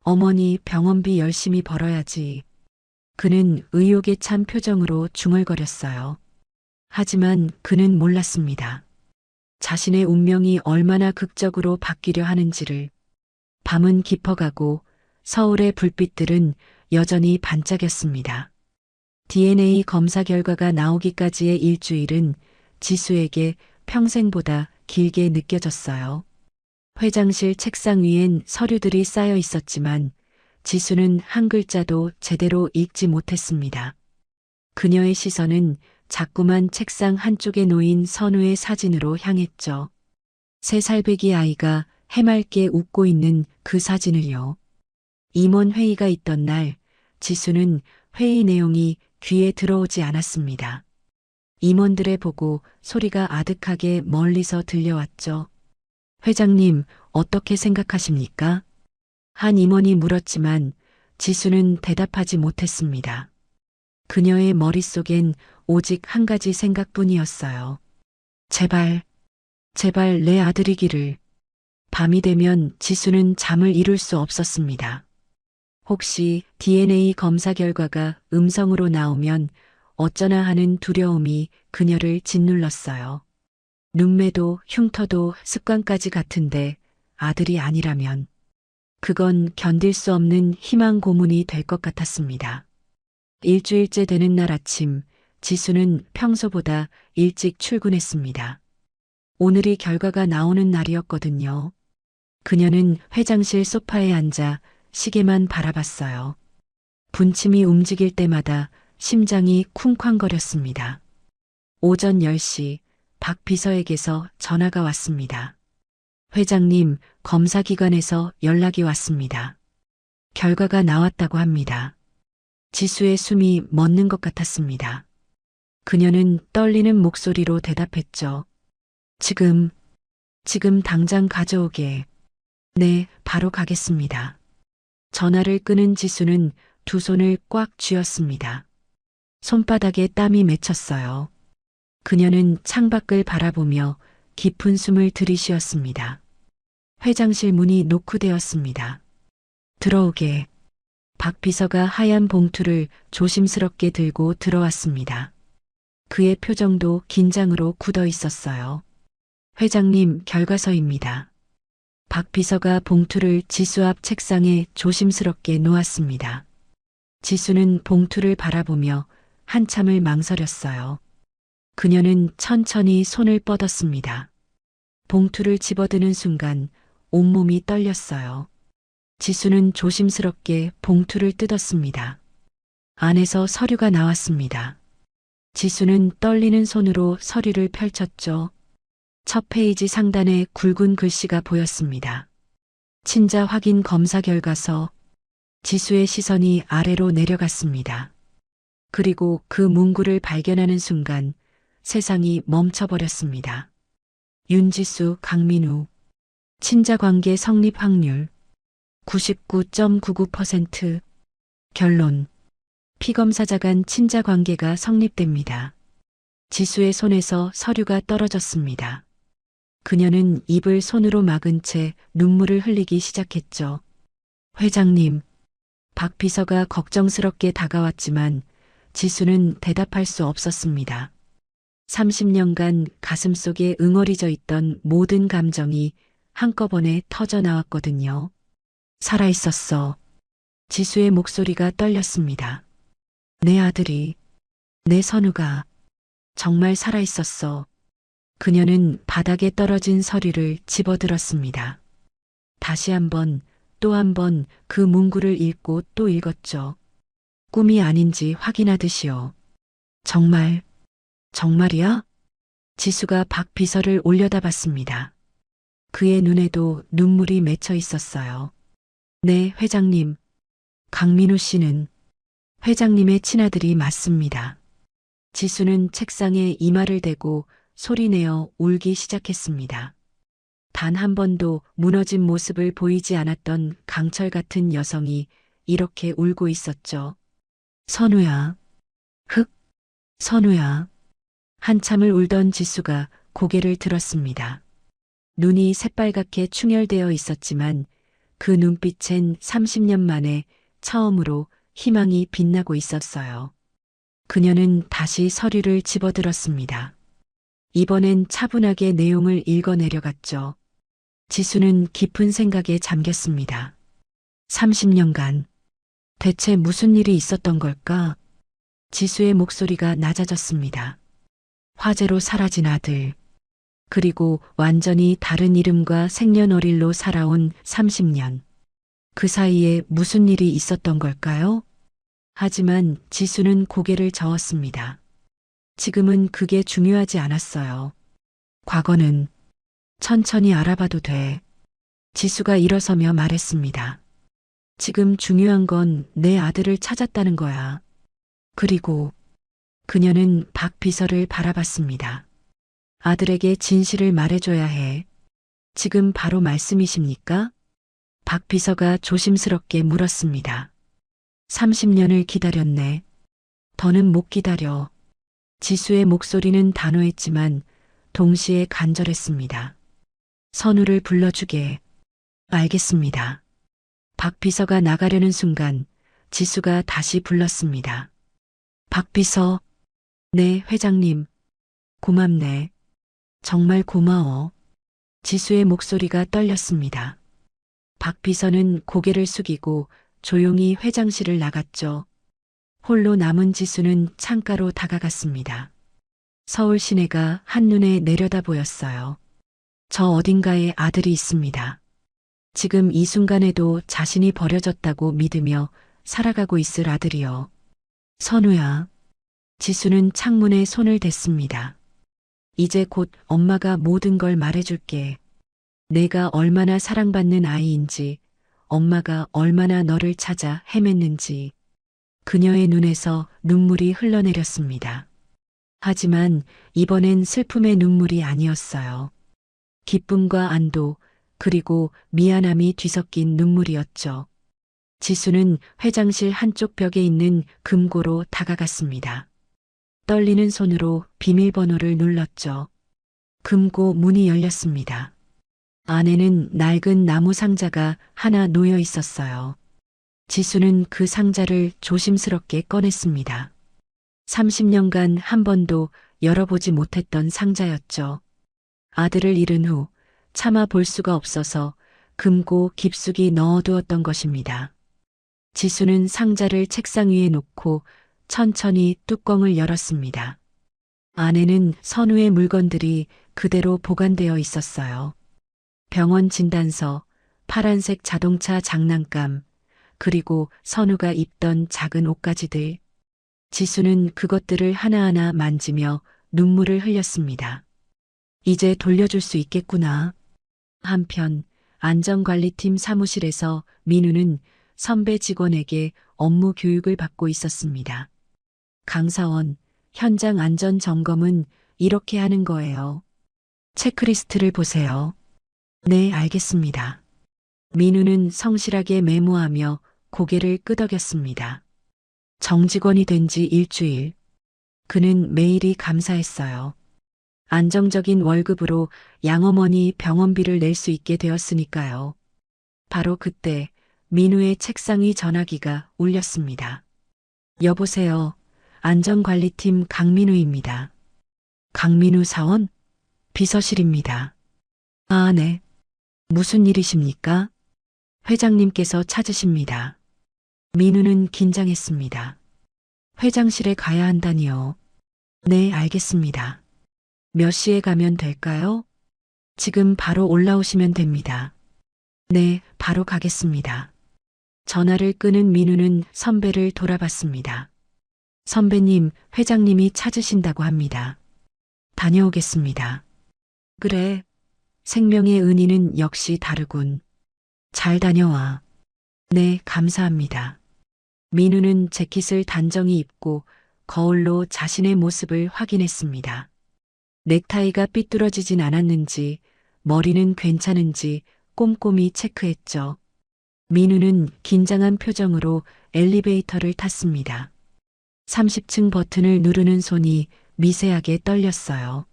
어머니 병원비 열심히 벌어야지. 그는 의욕에 찬 표정으로 중얼거렸어요. 하지만 그는 몰랐습니다. 자신의 운명이 얼마나 극적으로 바뀌려 하는지를. 밤은 깊어가고 서울의 불빛들은 여전히 반짝였습니다. DNA 검사 결과가 나오기까지의 일주일은 지수에게 평생보다 길게 느껴졌어요. 회장실 책상 위엔 서류들이 쌓여 있었지만 지수는 한 글자도 제대로 읽지 못했습니다. 그녀의 시선은 자꾸만 책상 한쪽에 놓인 선우의 사진으로 향했죠. 3살배기 아이가 해맑게 웃고 있는 그 사진을요. 임원 회의가 있던 날 지수는 회의 내용이 귀에 들어오지 않았습니다. 임원들의 보고 소리가 아득하게 멀리서 들려왔죠. 회장님, 어떻게 생각하십니까? 한 임원이 물었지만 지수는 대답하지 못했습니다. 그녀의 머릿속엔 오직 한 가지 생각뿐이었어요. 제발, 제발 내 아들이기를. 밤이 되면 지수는 잠을 이룰 수 없었습니다. 혹시 DNA 검사 결과가 음성으로 나오면 어쩌나 하는 두려움이 그녀를 짓눌렀어요. 눈매도 흉터도 습관까지 같은데 아들이 아니라면 그건 견딜 수 없는 희망 고문이 될 것 같았습니다. 일주일째 되는 날 아침 지수는 평소보다 일찍 출근했습니다. 오늘이 결과가 나오는 날이었거든요. 그녀는 회장실 소파에 앉아 시계만 바라봤어요. 분침이 움직일 때마다 심장이 쿵쾅거렸습니다. 오전 10시 박 비서에게서 전화가 왔습니다. 회장님, 검사기관에서 연락이 왔습니다. 결과가 나왔다고 합니다. 지수의 숨이 멎는 것 같았습니다. 그녀는 떨리는 목소리로 대답했죠. 지금 당장 가져오게. 네, 바로 가겠습니다. 전화를 끊은 지수는 두 손을 꽉 쥐었습니다. 손바닥에 땀이 맺혔어요. 그녀는 창밖을 바라보며 깊은 숨을 들이쉬었습니다. 회장실 문이 노크되었습니다. 들어오게. 박 비서가 하얀 봉투를 조심스럽게 들고 들어왔습니다. 그의 표정도 긴장으로 굳어 있었어요. 회장님, 결과서입니다. 박 비서가 봉투를 지수 앞 책상에 조심스럽게 놓았습니다. 지수는 봉투를 바라보며 한참을 망설였어요. 그녀는 천천히 손을 뻗었습니다. 봉투를 집어드는 순간 온몸이 떨렸어요. 지수는 조심스럽게 봉투를 뜯었습니다. 안에서 서류가 나왔습니다. 지수는 떨리는 손으로 서류를 펼쳤죠. 첫 페이지 상단에 굵은 글씨가 보였습니다. 친자 확인 검사 결과서. 지수의 시선이 아래로 내려갔습니다. 그리고 그 문구를 발견하는 순간 세상이 멈춰버렸습니다. 윤지수, 강민우. 친자관계 성립 확률 99.99%. 결론. 피검사자 간 친자관계가 성립됩니다. 지수의 손에서 서류가 떨어졌습니다. 그녀는 입을 손으로 막은 채 눈물을 흘리기 시작했죠. 회장님. 박 비서가 걱정스럽게 다가왔지만 지수는 대답할 수 없었습니다. 30년간 가슴속에 응어리져 있던 모든 감정이 한꺼번에 터져 나왔거든요. 살아있었어. 지수의 목소리가 떨렸습니다. 내 아들이, 내 선우가 정말 살아있었어. 그녀는 바닥에 떨어진 서류를 집어들었습니다. 다시 한번, 또 한 번 그 문구를 읽고 또 읽었죠. 꿈이 아닌지 확인하듯이요. 정말, 정말이야? 지수가 박 비서를 올려다봤습니다. 그의 눈에도 눈물이 맺혀 있었어요. 네, 회장님. 강민우 씨는 회장님의 친아들이 맞습니다. 지수는 책상에 이마를 대고 소리내어 울기 시작했습니다. 단 한 번도 무너진 모습을 보이지 않았던 강철 같은 여성이 이렇게 울고 있었죠. 선우야. 흑. 선우야. 한참을 울던 지수가 고개를 들었습니다. 눈이 새빨갛게 충혈되어 있었지만 그 눈빛엔 30년 만에 처음으로 희망이 빛나고 있었어요. 그녀는 다시 서류를 집어들었습니다. 이번엔 차분하게 내용을 읽어 내려갔죠. 지수는 깊은 생각에 잠겼습니다. 30년간 대체 무슨 일이 있었던 걸까? 지수의 목소리가 낮아졌습니다. 화재로 사라진 아들, 그리고 완전히 다른 이름과 생년월일로 살아온 30년. 그 사이에 무슨 일이 있었던 걸까요? 하지만 지수는 고개를 저었습니다. 지금은 그게 중요하지 않았어요. 과거는 천천히 알아봐도 돼. 지수가 일어서며 말했습니다. 지금 중요한 건 내 아들을 찾았다는 거야. 그리고 그녀는 박 비서를 바라봤습니다. 아들에게 진실을 말해줘야 해. 지금 바로 말씀이십니까? 박 비서가 조심스럽게 물었습니다. 30년을 기다렸네. 더는 못 기다려. 지수의 목소리는 단호했지만 동시에 간절했습니다. 선우를 불러주게. 알겠습니다. 박 비서가 나가려는 순간 지수가 다시 불렀습니다. 박 비서. 네, 회장님. 고맙네. 정말 고마워. 지수의 목소리가 떨렸습니다. 박 비서는 고개를 숙이고 조용히 회장실을 나갔죠. 홀로 남은 지수는 창가로 다가갔습니다. 서울 시내가 한눈에 내려다 보였어요. 저 어딘가에 아들이 있습니다. 지금 이 순간에도 자신이 버려졌다고 믿으며 살아가고 있을 아들이요. 선우야. 지수는 창문에 손을 댔습니다. 이제 곧 엄마가 모든 걸 말해줄게. 내가 얼마나 사랑받는 아이인지, 엄마가 얼마나 너를 찾아 헤맸는지. 그녀의 눈에서 눈물이 흘러내렸습니다. 하지만 이번엔 슬픔의 눈물이 아니었어요. 기쁨과 안도, 그리고 미안함이 뒤섞인 눈물이었죠. 지수는 회장실 한쪽 벽에 있는 금고로 다가갔습니다. 떨리는 손으로 비밀번호를 눌렀죠. 금고 문이 열렸습니다. 안에는 낡은 나무 상자가 하나 놓여 있었어요. 지수는 그 상자를 조심스럽게 꺼냈습니다. 30년간 한 번도 열어보지 못했던 상자였죠. 아들을 잃은 후 차마 볼 수가 없어서 금고 깊숙이 넣어두었던 것입니다. 지수는 상자를 책상 위에 놓고 천천히 뚜껑을 열었습니다. 안에는 선우의 물건들이 그대로 보관되어 있었어요. 병원 진단서, 파란색 자동차 장난감, 그리고 선우가 입던 작은 옷가지들. 지수는 그것들을 하나하나 만지며 눈물을 흘렸습니다. 이제 돌려줄 수 있겠구나. 한편 안전관리팀 사무실에서 민우는 선배 직원에게 업무 교육을 받고 있었습니다. 강사원, 현장 안전 점검은 이렇게 하는 거예요. 체크리스트를 보세요. 네, 알겠습니다. 민우는 성실하게 메모하며 고개를 끄덕였습니다. 정직원이 된 지 일주일. 그는 매일이 감사했어요. 안정적인 월급으로 양어머니 병원비를 낼 수 있게 되었으니까요. 바로 그때 민우의 책상위 전화기가 울렸습니다. 여보세요. 안전관리팀 강민우입니다. 강민우 사원? 비서실입니다. 아, 네. 무슨 일이십니까? 회장님께서 찾으십니다. 민우는 긴장했습니다. 회장실에 가야 한다니요. 네, 알겠습니다. 몇 시에 가면 될까요? 지금 바로 올라오시면 됩니다. 네, 바로 가겠습니다. 전화를 끄는 민우는 선배를 돌아봤습니다. 선배님, 회장님이 찾으신다고 합니다. 다녀오겠습니다. 그래. 생명의 은인은 역시 다르군. 잘 다녀와. 네, 감사합니다. 민우는 재킷을 단정히 입고 거울로 자신의 모습을 확인했습니다. 넥타이가 삐뚤어지진 않았는지, 머리는 괜찮은지 꼼꼼히 체크했죠. 민우는 긴장한 표정으로 엘리베이터를 탔습니다. 30층 버튼을 누르는 손이 미세하게 떨렸어요.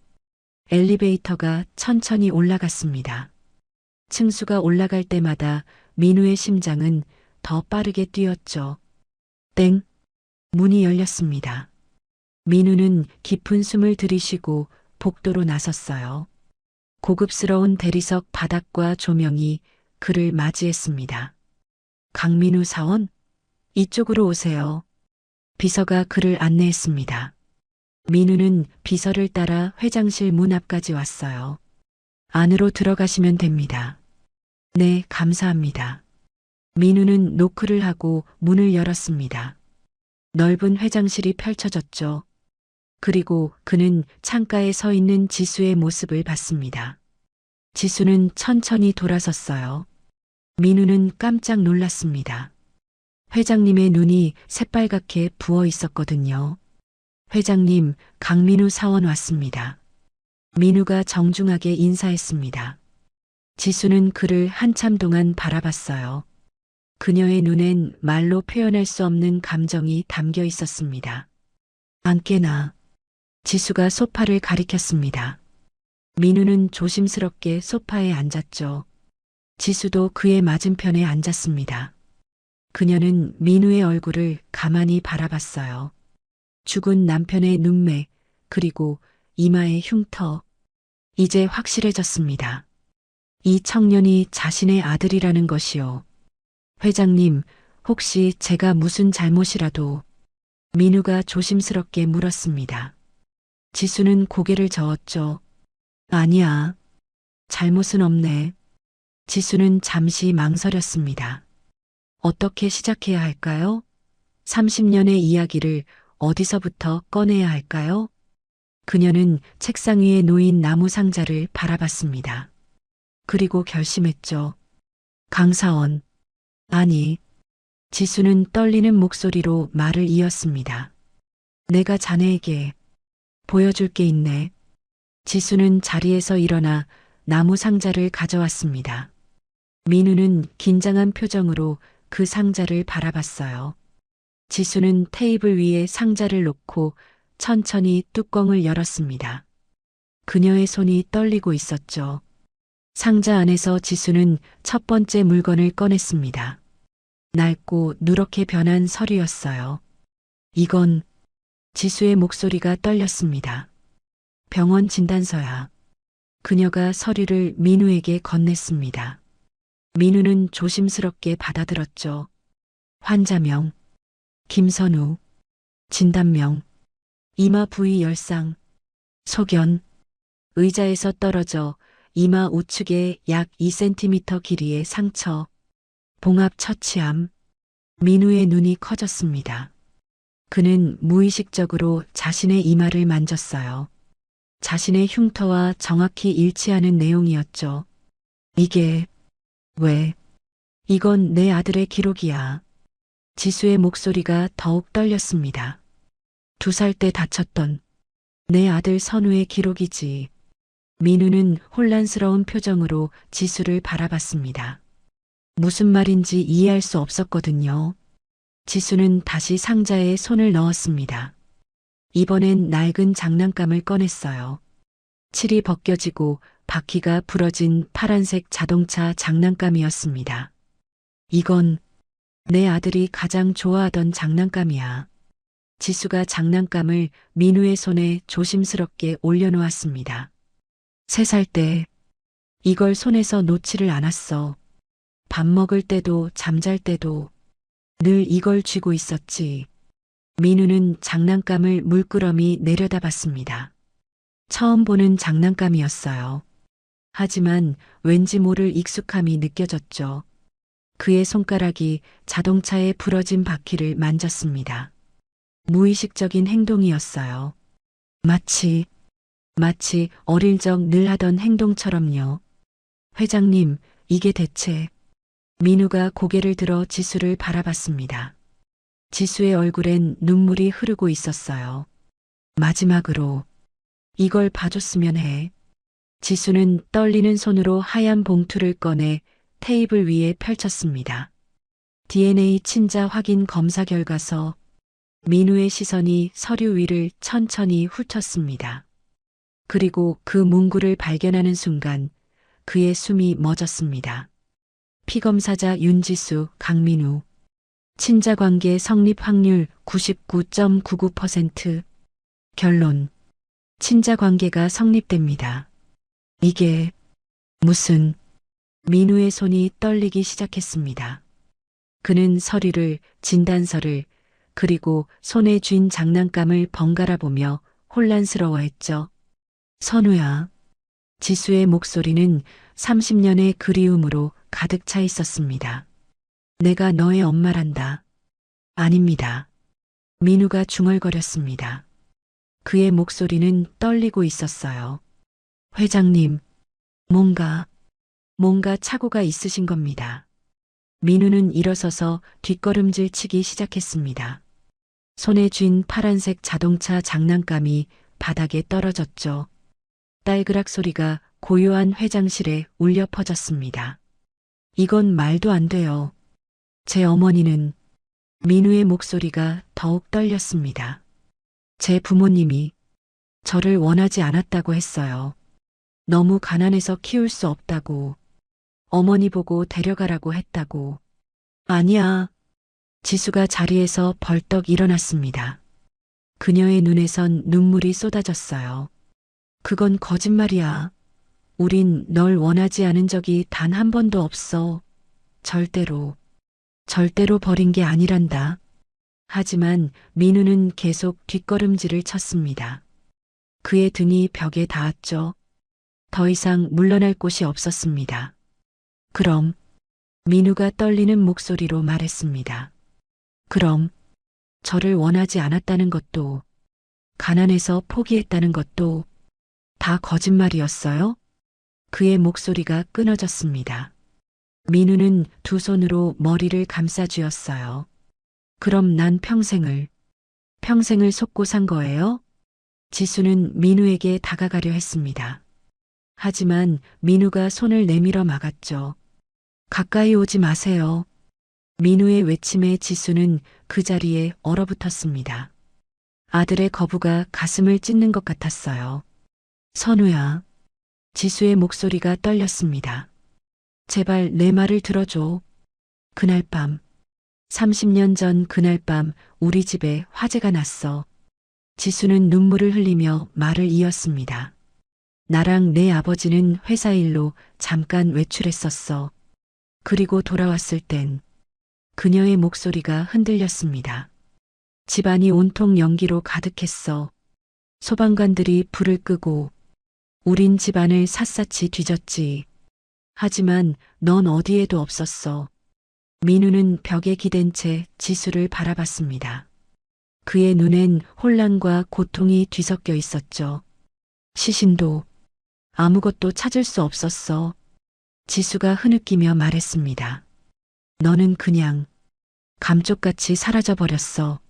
엘리베이터가 천천히 올라갔습니다. 층수가 올라갈 때마다 민우의 심장은 더 빠르게 뛰었죠. 땡! 문이 열렸습니다. 민우는 깊은 숨을 들이쉬고 복도로 나섰어요. 고급스러운 대리석 바닥과 조명이 그를 맞이했습니다. 강민우 사원? 이쪽으로 오세요. 비서가 그를 안내했습니다. 민우는 비서를 따라 회장실 문 앞까지 왔어요. 안으로 들어가시면 됩니다. 네, 감사합니다. 민우는 노크를 하고 문을 열었습니다. 넓은 회장실이 펼쳐졌죠. 그리고 그는 창가에 서 있는 지수의 모습을 봤습니다. 지수는 천천히 돌아섰어요. 민우는 깜짝 놀랐습니다. 회장님의 눈이 새빨갛게 부어 있었거든요. 회장님, 강민우 사원 왔습니다. 민우가 정중하게 인사했습니다. 지수는 그를 한참 동안 바라봤어요. 그녀의 눈엔 말로 표현할 수 없는 감정이 담겨 있었습니다. 앉게나. 지수가 소파를 가리켰습니다. 민우는 조심스럽게 소파에 앉았죠. 지수도 그의 맞은편에 앉았습니다. 그녀는 민우의 얼굴을 가만히 바라봤어요. 죽은 남편의 눈매, 그리고 이마의 흉터. 이제 확실해졌습니다. 이 청년이 자신의 아들이라는 것이요. 회장님, 혹시 제가 무슨 잘못이라도. 민우가 조심스럽게 물었습니다. 지수는 고개를 저었죠. 아니야. 잘못은 없네. 지수는 잠시 망설였습니다. 어떻게 시작해야 할까요? 30년의 이야기를 어디서부터 꺼내야 할까요? 그녀는 책상 위에 놓인 나무 상자를 바라봤습니다. 그리고 결심했죠. 강사원. 아니. 지수는 떨리는 목소리로 말을 이었습니다. 내가 자네에게 보여줄 게 있네. 지수는 자리에서 일어나 나무 상자를 가져왔습니다. 민우는 긴장한 표정으로 그 상자를 바라봤어요. 지수는 테이블 위에 상자를 놓고 천천히 뚜껑을 열었습니다. 그녀의 손이 떨리고 있었죠. 상자 안에서 지수는 첫 번째 물건을 꺼냈습니다. 낡고 누렇게 변한 서류였어요. 이건 지수의 목소리가 떨렸습니다. 병원 진단서야. 그녀가 서류를 민우에게 건넸습니다. 민우는 조심스럽게 받아들었죠. 환자명, 김선우, 진단명, 이마 부위 열상, 소견, 의자에서 떨어져 이마 우측에 약 2cm 길이의 상처, 봉합 처치암. 민우의 눈이 커졌습니다. 그는 무의식적으로 자신의 이마를 만졌어요. 자신의 흉터와 정확히 일치하는 내용이었죠. 이게 왜? 이건 내 아들의 기록이야. 지수의 목소리가 더욱 떨렸습니다. 2살 때 다쳤던 내 아들 선우의 기록이지. 민우는 혼란스러운 표정으로 지수를 바라봤습니다. 무슨 말인지 이해할 수 없었거든요. 지수는 다시 상자에 손을 넣었습니다. 이번엔 낡은 장난감을 꺼냈어요. 칠이 벗겨지고 바퀴가 부러진 파란색 자동차 장난감이었습니다. 이건 내 아들이 가장 좋아하던 장난감이야. 지수가 장난감을 민우의 손에 조심스럽게 올려놓았습니다. 3살 때 이걸 손에서 놓지를 않았어. 밥 먹을 때도 잠잘 때도 늘 이걸 쥐고 있었지. 민우는 장난감을 물끄러미 내려다봤습니다. 처음 보는 장난감이었어요. 하지만 왠지 모를 익숙함이 느껴졌죠. 그의 손가락이 자동차의 부러진 바퀴를 만졌습니다. 무의식적인 행동이었어요. 마치 어릴 적 늘 하던 행동처럼요. 회장님, 이게 대체... 민우가 고개를 들어 지수를 바라봤습니다. 지수의 얼굴엔 눈물이 흐르고 있었어요. 마지막으로 이걸 봐줬으면 해. 지수는 떨리는 손으로 하얀 봉투를 꺼내 테이블 위에 펼쳤습니다. DNA 친자 확인 검사 결과서. 민우의 시선이 서류 위를 천천히 훑었습니다. 그리고 그 문구를 발견하는 순간 그의 숨이 멎었습니다. 피검사자 윤지수, 강민우. 친자관계 성립 확률 99.99%. 결론. 친자관계가 성립됩니다. 이게 무슨... 민우의 손이 떨리기 시작했습니다. 그는 서류를, 진단서를, 그리고 손에 쥔 장난감을 번갈아 보며 혼란스러워했죠. 선우야. 지수의 목소리는 30년의 그리움으로 가득 차 있었습니다. 내가 너의 엄마란다. 아닙니다. 민우가 중얼거렸습니다. 그의 목소리는 떨리고 있었어요. 회장님, 뭔가 착오가 있으신 겁니다. 민우는 일어서서 뒷걸음질 치기 시작했습니다. 손에 쥔 파란색 자동차 장난감이 바닥에 떨어졌죠. 딸그락 소리가 고요한 회장실에 울려 퍼졌습니다. 이건 말도 안 돼요. 제 어머니는... 민우의 목소리가 더욱 떨렸습니다. 제 부모님이 저를 원하지 않았다고 했어요. 너무 가난해서 키울 수 없다고. 어머니 보고 데려가라고 했다고. 아니야. 지수가 자리에서 벌떡 일어났습니다. 그녀의 눈에선 눈물이 쏟아졌어요. 그건 거짓말이야. 우린 널 원하지 않은 적이 단 한 번도 없어. 절대로 버린 게 아니란다. 하지만 민우는 계속 뒷걸음질을 쳤습니다. 그의 등이 벽에 닿았죠. 더 이상 물러날 곳이 없었습니다. 그럼, 민우가 떨리는 목소리로 말했습니다. 그럼, 저를 원하지 않았다는 것도, 가난해서 포기했다는 것도 다 거짓말이었어요? 그의 목소리가 끊어졌습니다. 민우는 두 손으로 머리를 감싸쥐었어요. 그럼 난 평생을 속고 산 거예요? 지수는 민우에게 다가가려 했습니다. 하지만 민우가 손을 내밀어 막았죠. 가까이 오지 마세요. 민우의 외침에 지수는 그 자리에 얼어붙었습니다. 아들의 거부가 가슴을 찢는 것 같았어요. 선우야. 지수의 목소리가 떨렸습니다. 제발 내 말을 들어줘. 그날 밤, 30년 전 그날 밤 우리 집에 화재가 났어. 지수는 눈물을 흘리며 말을 이었습니다. 나랑 내 아버지는 회사 일로 잠깐 외출했었어. 그리고 돌아왔을 땐 그녀의 목소리가 흔들렸습니다. 집안이 온통 연기로 가득했어. 소방관들이 불을 끄고 우린 집안을 샅샅이 뒤졌지. 하지만 넌 어디에도 없었어. 민우는 벽에 기댄 채 지수를 바라봤습니다. 그의 눈엔 혼란과 고통이 뒤섞여 있었죠. 시신도 아무것도 찾을 수 없었어. 지수가 흐느끼며 말했습니다. 너는 그냥 감쪽같이 사라져버렸어.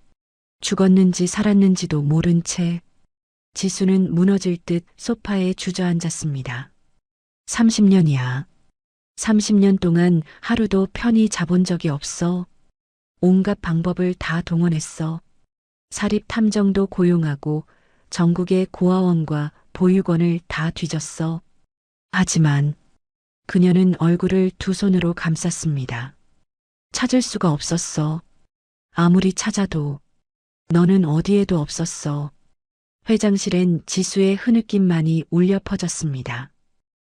죽었는지 살았는지도 모른 채. 지수는 무너질 듯 소파에 주저앉았습니다. 30년이야. 30년 동안 하루도 편히 자본 적이 없어. 온갖 방법을 다 동원했어. 사립탐정도 고용하고 전국의 고아원과 보육원을 다 뒤졌어. 하지만 그녀는 얼굴을 두 손으로 감쌌습니다. 찾을 수가 없었어. 아무리 찾아도 너는 어디에도 없었어. 회장실엔 지수의 흐느낌만이 울려 퍼졌습니다.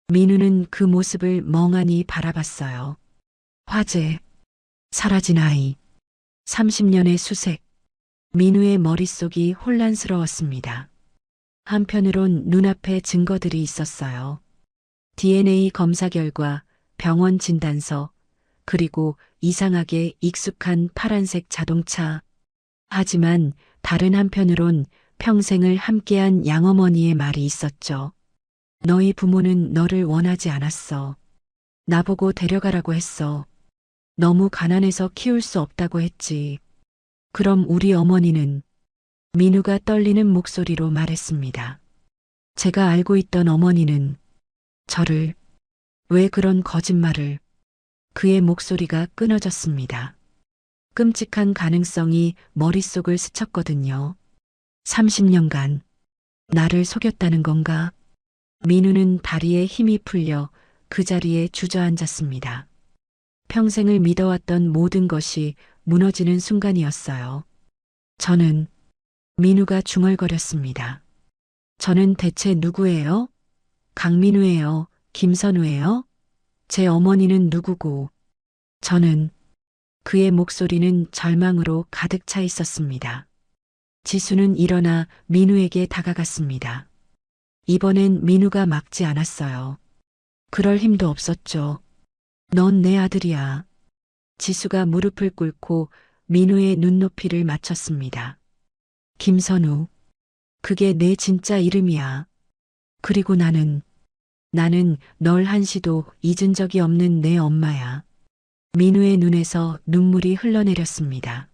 민우는 그 모습을 멍하니 바라봤어요. 화재, 사라진 아이, 30년의 수색. 민우의 머릿속이 혼란스러웠습니다. 한편으론 눈앞에 증거들이 있었어요. DNA 검사 결과, 병원 진단서, 그리고 이상하게 익숙한 파란색 자동차. 하지만 다른 한편으론 평생을 함께한 양어머니의 말이 있었죠. 너희 부모는 너를 원하지 않았어. 나보고 데려가라고 했어. 너무 가난해서 키울 수 없다고 했지. 그럼 우리 어머니는? 민우가 떨리는 목소리로 말했습니다. 제가 알고 있던 어머니는 저를, 왜 그런 거짓말을? 그의 목소리가 끊어졌습니다. 끔찍한 가능성이 머릿속을 스쳤거든요. 30년간 나를 속였다는 건가? 민우는 다리에 힘이 풀려 그 자리에 주저앉았습니다. 평생을 믿어왔던 모든 것이 무너지는 순간이었어요. 저는, 민우가 중얼거렸습니다. 저는 대체 누구예요? 강민우예요? 김선우예요? 제 어머니는 누구고? 저는, 그의 목소리는 절망으로 가득 차 있었습니다. 지수는 일어나 민우에게 다가갔습니다. 이번엔 민우가 막지 않았어요. 그럴 힘도 없었죠. 넌 내 아들이야. 지수가 무릎을 꿇고 민우의 눈높이를 맞췄습니다. 김선우. 그게 내 진짜 이름이야. 그리고 나는 널 한시도 잊은 적이 없는 내 엄마야. 민우의 눈에서 눈물이 흘러내렸습니다.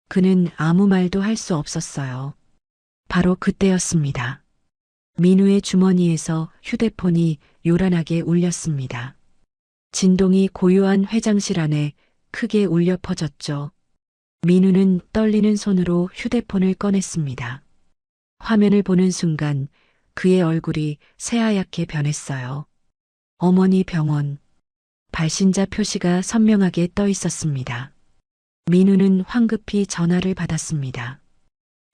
그는 아무 말도 할 수 없었어요. 바로 그때였습니다. 민우의 주머니에서 휴대폰이 요란하게 울렸습니다. 진동이 고요한 회장실 안에 크게 울려 퍼졌죠. 민우는 떨리는 손으로 휴대폰을 꺼냈습니다. 화면을 보는 순간 그의 얼굴이 새하얗게 변했어요. 어머니 병원. 발신자 표시가 선명하게 떠 있었습니다. 민우는 황급히 전화를 받았습니다.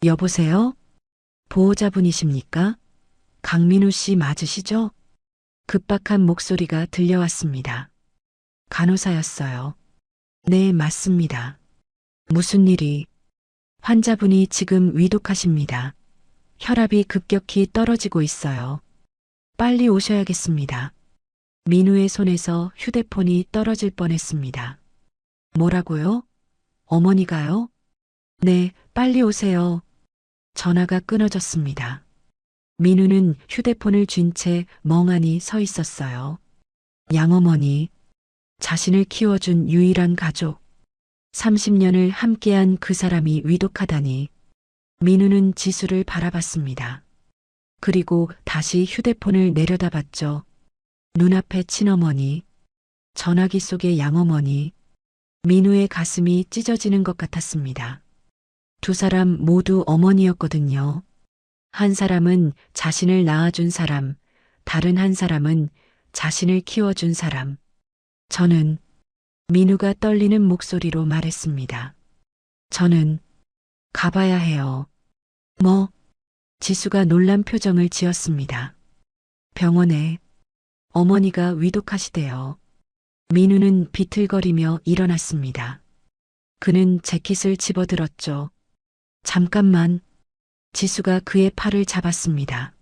여보세요? 보호자분이십니까? 강민우 씨 맞으시죠? 급박한 목소리가 들려왔습니다. 간호사였어요. 네, 맞습니다. 무슨 일이? 환자분이 지금 위독하십니다. 혈압이 급격히 떨어지고 있어요. 빨리 오셔야겠습니다. 민우의 손에서 휴대폰이 떨어질 뻔했습니다. 뭐라고요? 어머니가요? 네, 빨리 오세요. 전화가 끊어졌습니다. 민우는 휴대폰을 쥔 채 멍하니 서 있었어요. 양어머니, 자신을 키워준 유일한 가족, 30년을 함께한 그 사람이 위독하다니. 민우는 지수를 바라봤습니다. 그리고 다시 휴대폰을 내려다봤죠. 눈앞에 친어머니, 전화기 속의 양어머니. 민우의 가슴이 찢어지는 것 같았습니다. 두 사람 모두 어머니였거든요. 한 사람은 자신을 낳아준 사람, 다른 한 사람은 자신을 키워준 사람. 저는, 민우가 떨리는 목소리로 말했습니다. 저는 가봐야 해요. 뭐? 지수가 놀란 표정을 지었습니다. 병원에 어머니가 위독하시대요. 민우는 비틀거리며 일어났습니다. 그는 재킷을 집어들었죠. 잠깐만. 지수가 그의 팔을 잡았습니다.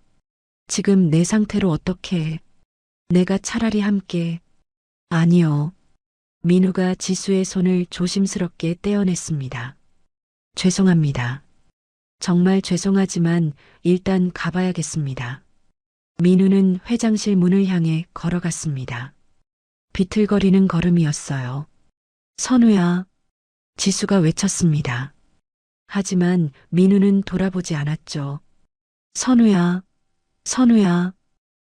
지금 내 상태로 어떻게 해? 내가 차라리 함께. 아니요. 민우가 지수의 손을 조심스럽게 떼어냈습니다. 죄송합니다. 정말 죄송하지만 일단 가봐야겠습니다. 민우는 회장실 문을 향해 걸어갔습니다. 비틀거리는 걸음이었어요. 선우야, 지수가 외쳤습니다. 하지만 민우는 돌아보지 않았죠. 선우야, 선우야.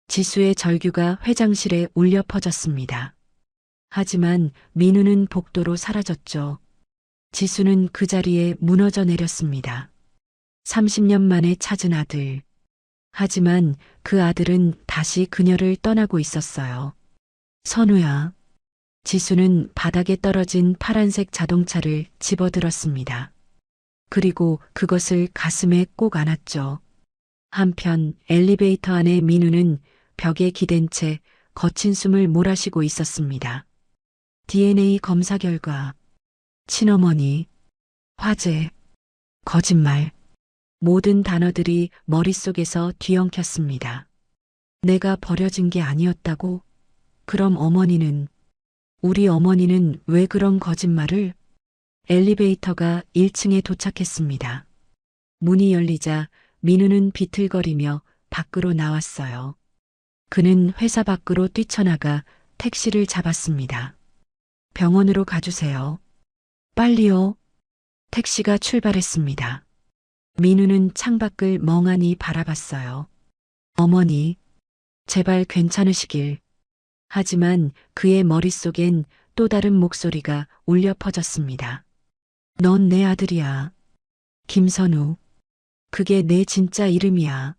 지수의 절규가 회장실에 울려 퍼졌습니다. 하지만 민우는 복도로 사라졌죠. 지수는 그 자리에 무너져 내렸습니다. 30년 만에 찾은 아들. 하지만 그 아들은 다시 그녀를 떠나고 있었어요. 선우야. 지수는 바닥에 떨어진 파란색 자동차를 집어들었습니다. 그리고 그것을 가슴에 꼭 안았죠. 한편 엘리베이터 안에 민우는 벽에 기댄 채 거친 숨을 몰아쉬고 있었습니다. DNA 검사 결과, 친어머니, 화재, 거짓말, 모든 단어들이 머릿속에서 뒤엉켰습니다. 내가 버려진 게 아니었다고? 그럼 어머니는, 우리 어머니는 왜 그런 거짓말을? 엘리베이터가 1층에 도착했습니다. 문이 열리자 민우는 비틀거리며 밖으로 나왔어요. 그는 회사 밖으로 뛰쳐나가 택시를 잡았습니다. 병원으로 가주세요. 빨리요. 택시가 출발했습니다. 민우는 창밖을 멍하니 바라봤어요. 어머니, 제발 괜찮으시길. 하지만 그의 머릿속엔 또 다른 목소리가 울려 퍼졌습니다. 넌 내 아들이야. 김선우. 그게 내 진짜 이름이야.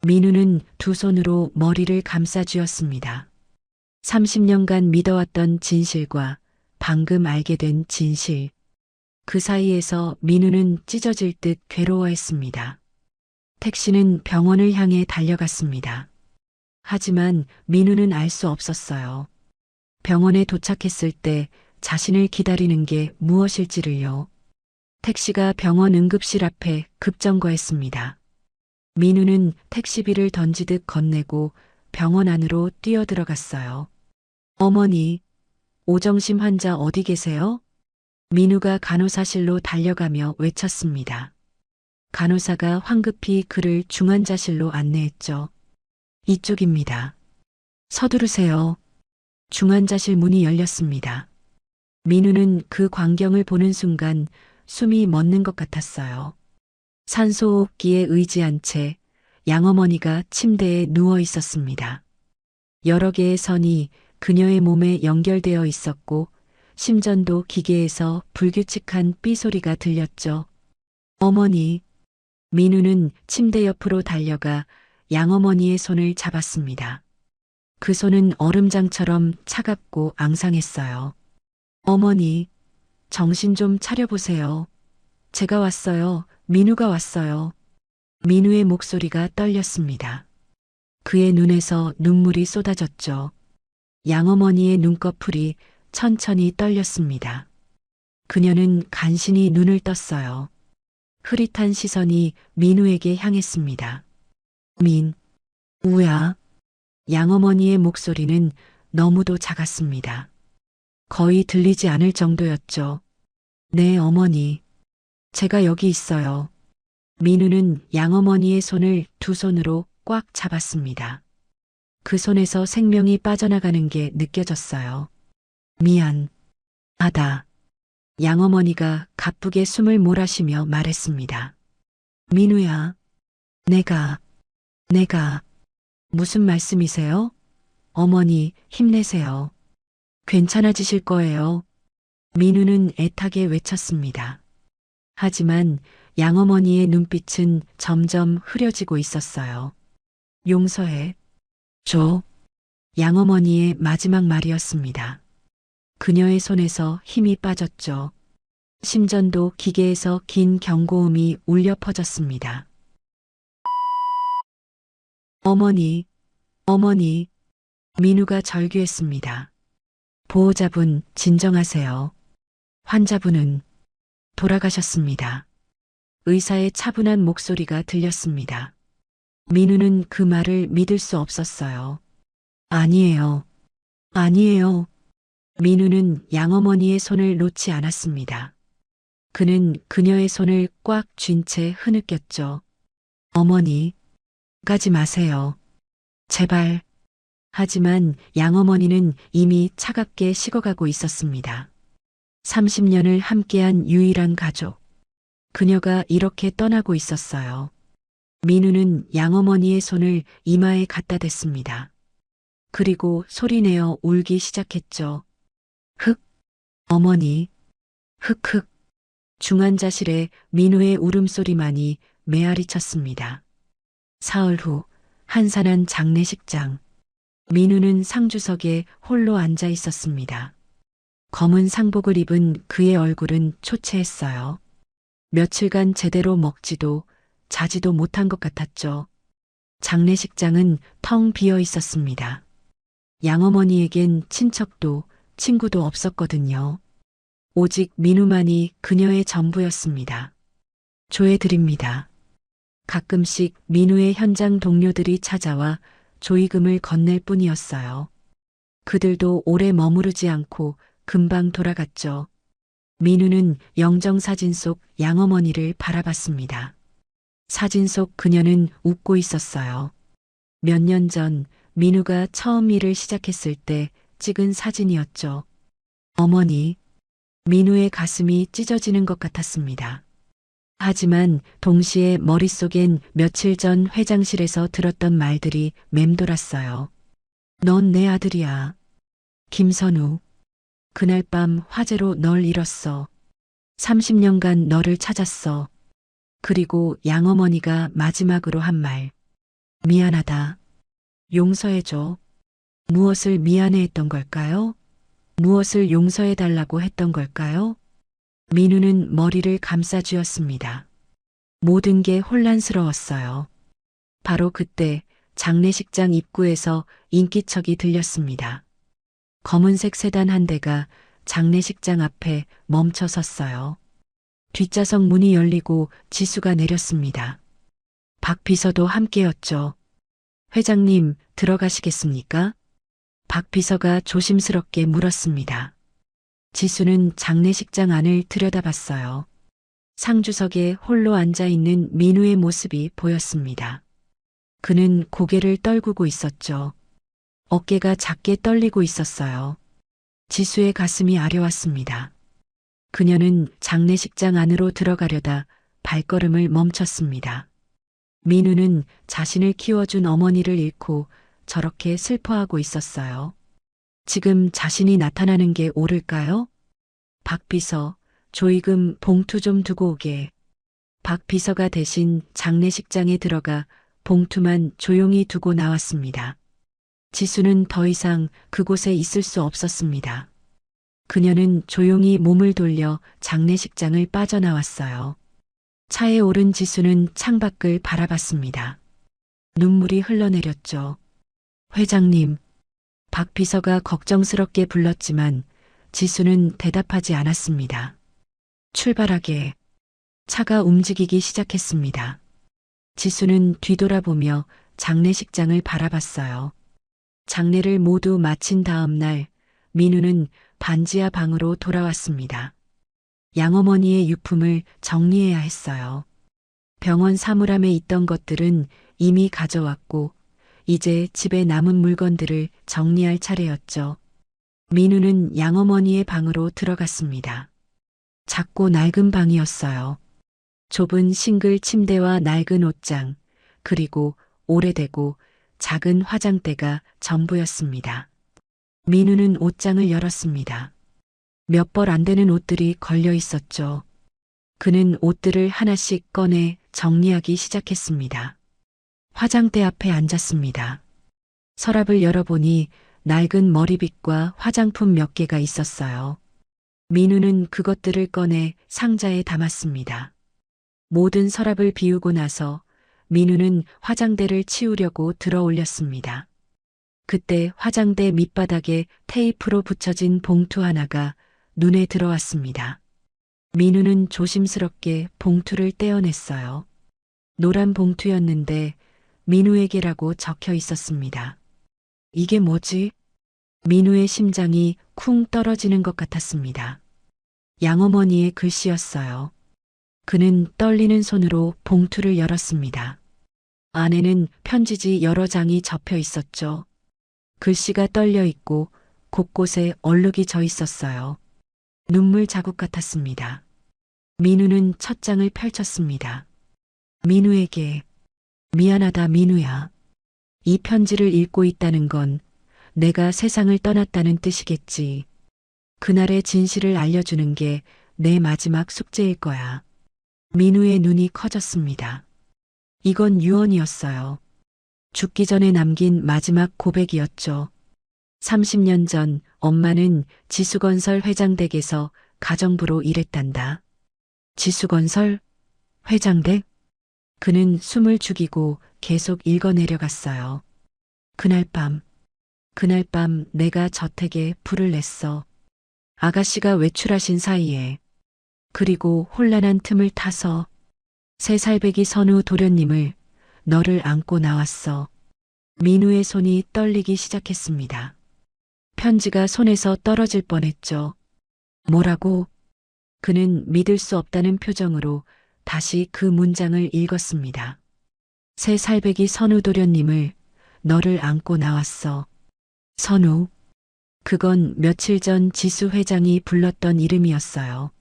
민우는 두 손으로 머리를 감싸쥐었습니다. 30년간 믿어왔던 진실과 방금 알게 된 진실. 그 사이에서 민우는 찢어질 듯 괴로워했습니다. 택시는 병원을 향해 달려갔습니다. 하지만 민우는 알 수 없었어요. 병원에 도착했을 때 자신을 기다리는 게 무엇일지를요. 택시가 병원 응급실 앞에 급정거했습니다. 민우는 택시비를 던지듯 건네고 병원 안으로 뛰어들어갔어요. 어머니, 오정심 환자 어디 계세요? 민우가 간호사실로 달려가며 외쳤습니다. 간호사가 황급히 그를 중환자실로 안내했죠. 이쪽입니다. 서두르세요. 중환자실 문이 열렸습니다. 민우는 그 광경을 보는 순간 숨이 멎는 것 같았어요. 산소호흡기에 의지한 채 양어머니가 침대에 누워 있었습니다. 여러 개의 선이 그녀의 몸에 연결되어 있었고 심전도 기계에서 불규칙한 삐소리가 들렸죠. 어머니. 민우는 침대 옆으로 달려가 양어머니의 손을 잡았습니다. 그 손은 얼음장처럼 차갑고 앙상했어요. 어머니, 정신 좀 차려보세요. 제가 왔어요. 민우가 왔어요. 민우의 목소리가 떨렸습니다. 그의 눈에서 눈물이 쏟아졌죠. 양어머니의 눈꺼풀이 천천히 떨렸습니다. 그녀는 간신히 눈을 떴어요. 흐릿한 시선이 민우에게 향했습니다. 우야. 양어머니의 목소리는 너무도 작았습니다. 거의 들리지 않을 정도였죠. 네, 어머니. 제가 여기 있어요. 민우는 양어머니의 손을 두 손으로 꽉 잡았습니다. 그 손에서 생명이 빠져나가는 게 느껴졌어요. 미안하다. 양어머니가 가쁘게 숨을 몰아쉬며 말했습니다. 민우야, 내가. 무슨 말씀이세요? 어머니, 힘내세요. 괜찮아지실 거예요. 민우는 애타게 외쳤습니다. 하지만 양어머니의 눈빛은 점점 흐려지고 있었어요. 용서해 줘. 양어머니의 마지막 말이었습니다. 그녀의 손에서 힘이 빠졌죠. 심전도 기계에서 긴 경고음이 울려 퍼졌습니다. 어머니. 민우가 절규했습니다. 보호자분, 진정하세요. 환자분은 돌아가셨습니다. 의사의 차분한 목소리가 들렸습니다. 민우는 그 말을 믿을 수 없었어요. 아니에요. 민우는 양어머니의 손을 놓지 않았습니다. 그는 그녀의 손을 꽉 쥔 채 흐느꼈죠. 어머니, 가지 마세요. 제발. 하지만 양어머니는 이미 차갑게 식어가고 있었습니다. 30년을 함께한 유일한 가족. 그녀가 이렇게 떠나고 있었어요. 민우는 양어머니의 손을 이마에 갖다 댔습니다. 그리고 소리내어 울기 시작했죠. 흑, 어머니, 흑흑. 중환자실에 민우의 울음소리만이 메아리 쳤습니다. 사흘 후 한산한 장례식장. 민우는 상주석에 홀로 앉아 있었습니다. 검은 상복을 입은 그의 얼굴은 초췌했어요. 며칠간 제대로 먹지도 자지도 못한 것 같았죠. 장례식장은 텅 비어 있었습니다. 양어머니에겐 친척도 친구도 없었거든요. 오직 민우만이 그녀의 전부였습니다. 조회드립니다. 가끔씩 민우의 현장 동료들이 찾아와 조의금을 건넬 뿐이었어요. 그들도 오래 머무르지 않고 금방 돌아갔죠. 민우는 영정사진 속 양어머니를 바라봤습니다. 사진 속 그녀는 웃고 있었어요. 몇 년 전 민우가 처음 일을 시작했을 때 찍은 사진이었죠. 어머니, 민우의 가슴이 찢어지는 것 같았습니다. 하지만 동시에 머릿속엔 며칠 전 회장실에서 들었던 말들이 맴돌았어요. 넌 내 아들이야. 김선우. 그날 밤 화재로 널 잃었어. 30년간 너를 찾았어. 그리고 양어머니가 마지막으로 한 말. 미안하다. 용서해줘. 무엇을 미안해했던 걸까요? 무엇을 용서해달라고 했던 걸까요? 민우는 머리를 감싸쥐었습니다. 모든 게 혼란스러웠어요. 바로 그때 장례식장 입구에서 인기척이 들렸습니다. 검은색 세단 한 대가 장례식장 앞에 멈춰 섰어요. 뒷좌석 문이 열리고 지수가 내렸습니다. 박 비서도 함께였죠. 회장님, 들어가시겠습니까? 박 비서가 조심스럽게 물었습니다. 지수는 장례식장 안을 들여다봤어요. 상주석에 홀로 앉아있는 민우의 모습이 보였습니다. 그는 고개를 떨구고 있었죠. 어깨가 작게 떨리고 있었어요. 지수의 가슴이 아려왔습니다. 그녀는 장례식장 안으로 들어가려다 발걸음을 멈췄습니다. 민우는 자신을 키워준 어머니를 잃고 저렇게 슬퍼하고 있었어요. 지금 자신이 나타나는 게 옳을까요? 박 비서, 조의금 봉투 좀 두고 오게. 박 비서가 대신 장례식장에 들어가 봉투만 조용히 두고 나왔습니다. 지수는 더 이상 그곳에 있을 수 없었습니다. 그녀는 조용히 몸을 돌려 장례식장을 빠져나왔어요. 차에 오른 지수는 창밖을 바라봤습니다. 눈물이 흘러내렸죠. 회장님, 박 비서가 걱정스럽게 불렀지만 지수는 대답하지 않았습니다. 출발하게. 차가 움직이기 시작했습니다. 지수는 뒤돌아보며 장례식장을 바라봤어요. 장례를 모두 마친 다음 날 민우는 반지하 방으로 돌아왔습니다. 양어머니의 유품을 정리해야 했어요. 병원 사물함에 있던 것들은 이미 가져왔고 이제 집에 남은 물건들을 정리할 차례였죠. 민우는 양어머니의 방으로 들어갔습니다. 작고 낡은 방이었어요. 좁은 싱글 침대와 낡은 옷장, 그리고 오래되고 작은 화장대가 전부였습니다. 민우는 옷장을 열었습니다. 몇 벌 안 되는 옷들이 걸려 있었죠. 그는 옷들을 하나씩 꺼내 정리하기 시작했습니다. 화장대 앞에 앉았습니다. 서랍을 열어보니 낡은 머리빗과 화장품 몇 개가 있었어요. 민우는 그것들을 꺼내 상자에 담았습니다. 모든 서랍을 비우고 나서 민우는 화장대를 치우려고 들어 올렸습니다. 그때 화장대 밑바닥에 테이프로 붙여진 봉투 하나가 눈에 들어왔습니다. 민우는 조심스럽게 봉투를 떼어냈어요. 노란 봉투였는데 민우에게라고 적혀 있었습니다. 이게 뭐지? 민우의 심장이 쿵 떨어지는 것 같았습니다. 양어머니의 글씨였어요. 그는 떨리는 손으로 봉투를 열었습니다. 안에는 편지지 여러 장이 접혀 있었죠. 글씨가 떨려 있고 곳곳에 얼룩이 져 있었어요. 눈물 자국 같았습니다. 민우는 첫 장을 펼쳤습니다. 민우에게 미안하다 민우야. 이 편지를 읽고 있다는 건 내가 세상을 떠났다는 뜻이겠지. 그날의 진실을 알려주는 게 내 마지막 숙제일 거야. 민우의 눈이 커졌습니다. 이건 유언이었어요. 죽기 전에 남긴 마지막 고백이었죠. 30년 전 엄마는 지수건설 회장댁에서 가정부로 일했단다. 지수건설 회장댁? 그는 숨을 죽이고 계속 읽어내려갔어요. 그날 밤 내가 저택에 불을 냈어. 아가씨가 외출하신 사이에. 그리고 혼란한 틈을 타서 새살배기 선우 도련님을 너를 안고 나왔어. 민우의 손이 떨리기 시작했습니다. 편지가 손에서 떨어질 뻔했죠. 뭐라고? 그는 믿을 수 없다는 표정으로 다시 그 문장을 읽었습니다. 새살배기 선우 도련님을 너를 안고 나왔어. 선우. 그건 며칠 전 지수 회장이 불렀던 이름이었어요.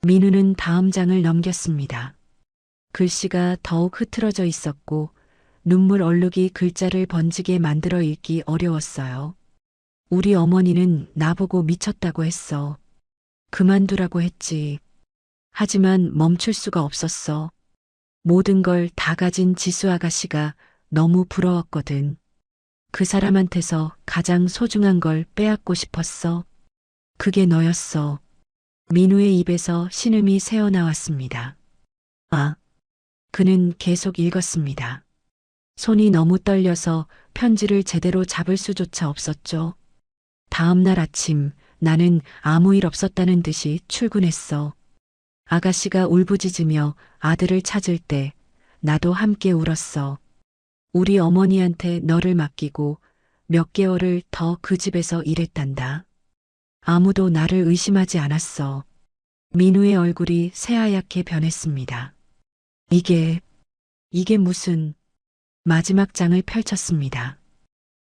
민우는 다음 장을 넘겼습니다. 글씨가 더욱 흐트러져 있었고 눈물 얼룩이 글자를 번지게 만들어 읽기 어려웠어요. 우리 어머니는 나보고 미쳤다고 했어. 그만두라고 했지. 하지만 멈출 수가 없었어. 모든 걸 다 가진 지수 아가씨가 너무 부러웠거든. 그 사람한테서 가장 소중한 걸 빼앗고 싶었어. 그게 너였어. 민우의 입에서 신음이 새어나왔습니다. 아. 그는 계속 읽었습니다. 손이 너무 떨려서 편지를 제대로 잡을 수조차 없었죠. 다음 날 아침 나는 아무 일 없었다는 듯이 출근했어. 아가씨가 울부짖으며 아들을 찾을 때 나도 함께 울었어. 우리 어머니한테 너를 맡기고 몇 개월을 더 그 집에서 일했단다. 아무도 나를 의심하지 않았어. 민우의 얼굴이 새하얗게 변했습니다. 이게 무슨... 마지막 장을 펼쳤습니다.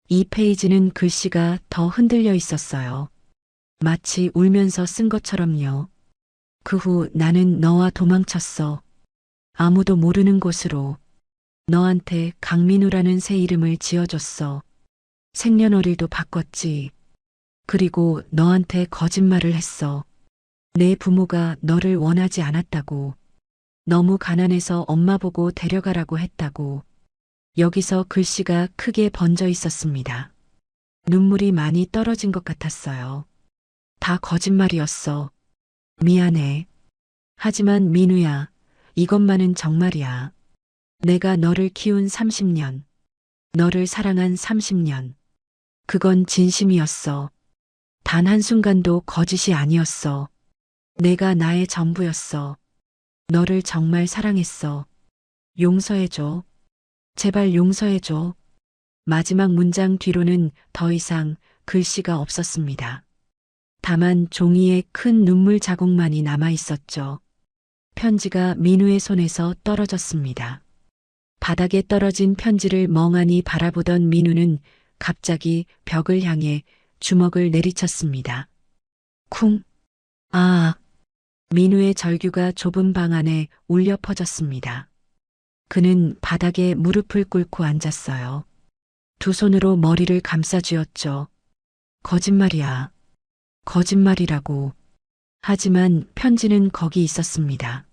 이 페이지는 글씨가 더 흔들려 있었어요. 마치 울면서 쓴 것처럼요. 그 후 나는 너와 도망쳤어. 아무도 모르는 곳으로. 너한테 강민우라는 새 이름을 지어줬어. 생년월일도 바꿨지. 그리고 너한테 거짓말을 했어. 내 부모가 너를 원하지 않았다고. 너무 가난해서 엄마 보고 데려가라고 했다고. 여기서 글씨가 크게 번져 있었습니다. 눈물이 많이 떨어진 것 같았어요. 다 거짓말이었어. 미안해. 하지만 민우야, 이것만은 정말이야. 내가 너를 키운 30년, 너를 사랑한 30년. 그건 진심이었어. 단 한순간도 거짓이 아니었어. 내가 나의 전부였어. 너를 정말 사랑했어. 용서해줘. 제발 용서해줘. 마지막 문장 뒤로는 더 이상 글씨가 없었습니다. 다만 종이에 큰 눈물 자국만이 남아 있었죠. 편지가 민우의 손에서 떨어졌습니다. 바닥에 떨어진 편지를 멍하니 바라보던 민우는 갑자기 벽을 향해 주먹을 내리쳤습니다. 쿵! 아! 민우의 절규가 좁은 방 안에 울려 퍼졌습니다. 그는 바닥에 무릎을 꿇고 앉았어요. 두 손으로 머리를 감싸쥐었죠. 거짓말이야. 거짓말이라고. 하지만 편지는 거기 있었습니다.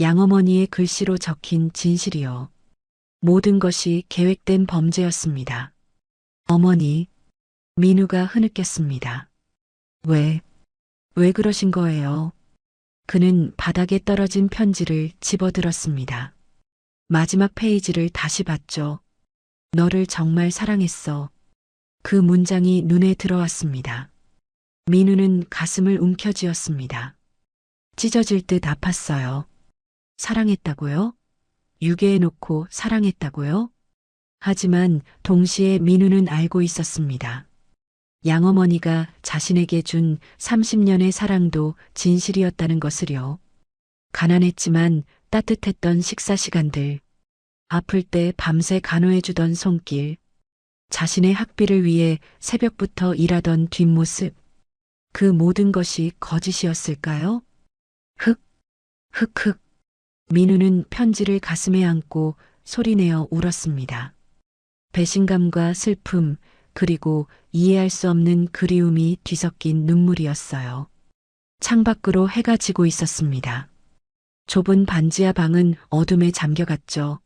양어머니의 글씨로 적힌 진실이요. 모든 것이 계획된 범죄였습니다. 어머니, 민우가 흐느꼈습니다. 왜 그러신 거예요? 그는 바닥에 떨어진 편지를 집어들었습니다. 마지막 페이지를 다시 봤죠. 너를 정말 사랑했어. 그 문장이 눈에 들어왔습니다. 민우는 가슴을 움켜쥐었습니다. 찢어질 듯 아팠어요. 사랑했다고요? 유괴해놓고 사랑했다고요? 하지만 동시에 민우는 알고 있었습니다. 양어머니가 자신에게 준 30년의 사랑도 진실이었다는 것을요. 가난했지만 따뜻했던 식사 시간들, 아플 때 밤새 간호해주던 손길, 자신의 학비를 위해 새벽부터 일하던 뒷모습, 그 모든 것이 거짓이었을까요? 흑, 흑흑. 민우는 편지를 가슴에 안고 소리내어 울었습니다. 배신감과 슬픔, 그리고 이해할 수 없는 그리움이 뒤섞인 눈물이었어요. 창밖으로 해가 지고 있었습니다. 좁은 반지하 방은 어둠에 잠겨갔죠.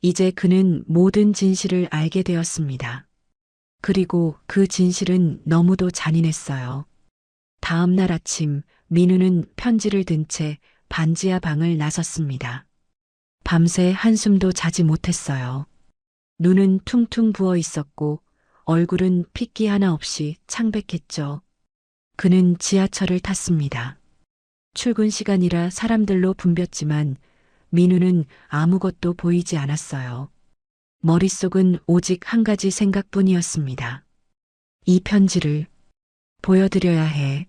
이제 그는 모든 진실을 알게 되었습니다. 그리고 그 진실은 너무도 잔인했어요. 다음 날 아침, 민우는 편지를 든 채 반지하 방을 나섰습니다. 밤새 한숨도 자지 못했어요. 눈은 퉁퉁 부어 있었고 얼굴은 핏기 하나 없이 창백했죠. 그는 지하철을 탔습니다. 출근 시간이라 사람들로 붐볐지만 민우는 아무것도 보이지 않았어요. 머릿속은 오직 한 가지 생각뿐이었습니다. 이 편지를 보여드려야 해.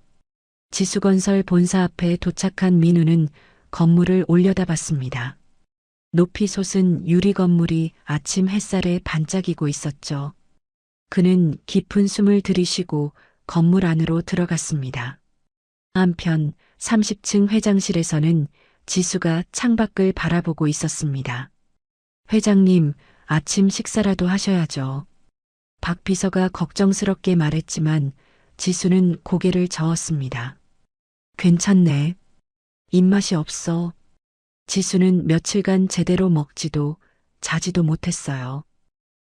지수건설 본사 앞에 도착한 민우는 건물을 올려다봤습니다. 높이 솟은 유리 건물이 아침 햇살에 반짝이고 있었죠. 그는 깊은 숨을 들이쉬고 건물 안으로 들어갔습니다. 한편 30층 회장실에서는 지수가 창밖을 바라보고 있었습니다. 회장님, 아침 식사라도 하셔야죠. 박 비서가 걱정스럽게 말했지만 지수는 고개를 저었습니다. 괜찮네. 입맛이 없어. 지수는 며칠간 제대로 먹지도 자지도 못했어요.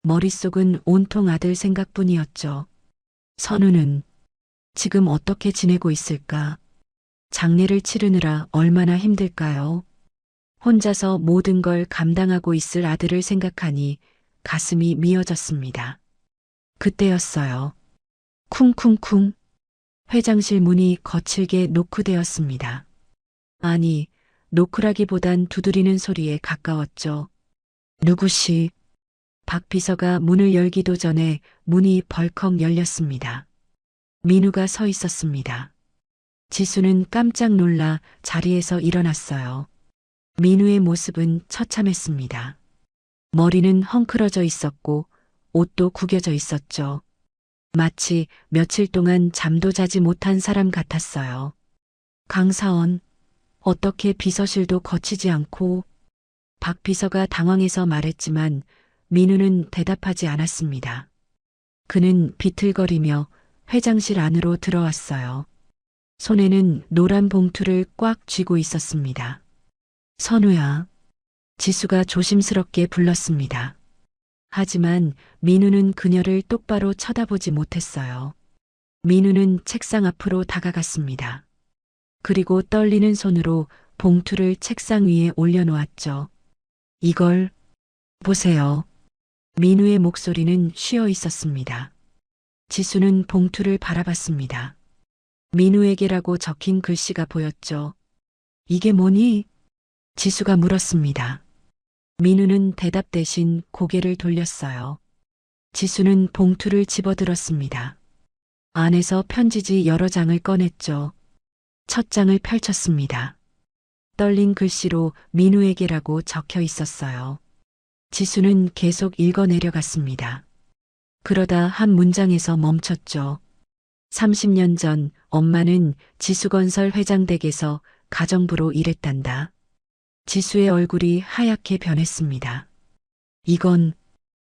머릿속은 온통 아들 생각뿐이었죠. 선우는 지금 어떻게 지내고 있을까? 장례를 치르느라 얼마나 힘들까요? 혼자서 모든 걸 감당하고 있을 아들을 생각하니 가슴이 미어졌습니다. 그때였어요. 쿵쿵쿵. 회장실 문이 거칠게 노크되었습니다. 아니, 노크라기보단 두드리는 소리에 가까웠죠. 누구시? 박 비서가 문을 열기도 전에 문이 벌컥 열렸습니다. 민우가 서 있었습니다. 지수는 깜짝 놀라 자리에서 일어났어요. 민우의 모습은 처참했습니다. 머리는 헝클어져 있었고 옷도 구겨져 있었죠. 마치 며칠 동안 잠도 자지 못한 사람 같았어요. 강사원, 어떻게 비서실도 거치지 않고? 박 비서가 당황해서 말했지만 민우는 대답하지 않았습니다. 그는 비틀거리며 회장실 안으로 들어왔어요. 손에는 노란 봉투를 꽉 쥐고 있었습니다. 선우야. 지수가 조심스럽게 불렀습니다. 하지만 민우는 그녀를 똑바로 쳐다보지 못했어요. 민우는 책상 앞으로 다가갔습니다. 그리고 떨리는 손으로 봉투를 책상 위에 올려놓았죠. 이걸 보세요. 민우의 목소리는 쉬어 있었습니다. 지수는 봉투를 바라봤습니다. 민우에게라고 적힌 글씨가 보였죠. 이게 뭐니? 지수가 물었습니다. 민우는 대답 대신 고개를 돌렸어요. 지수는 봉투를 집어들었습니다. 안에서 편지지 여러 장을 꺼냈죠. 첫 장을 펼쳤습니다. 떨린 글씨로 민우에게라고 적혀 있었어요. 지수는 계속 읽어 내려갔습니다. 그러다 한 문장에서 멈췄죠. 30년 전 엄마는 지수건설 회장 댁에서 가정부로 일했단다. 지수의 얼굴이 하얗게 변했습니다. 이건,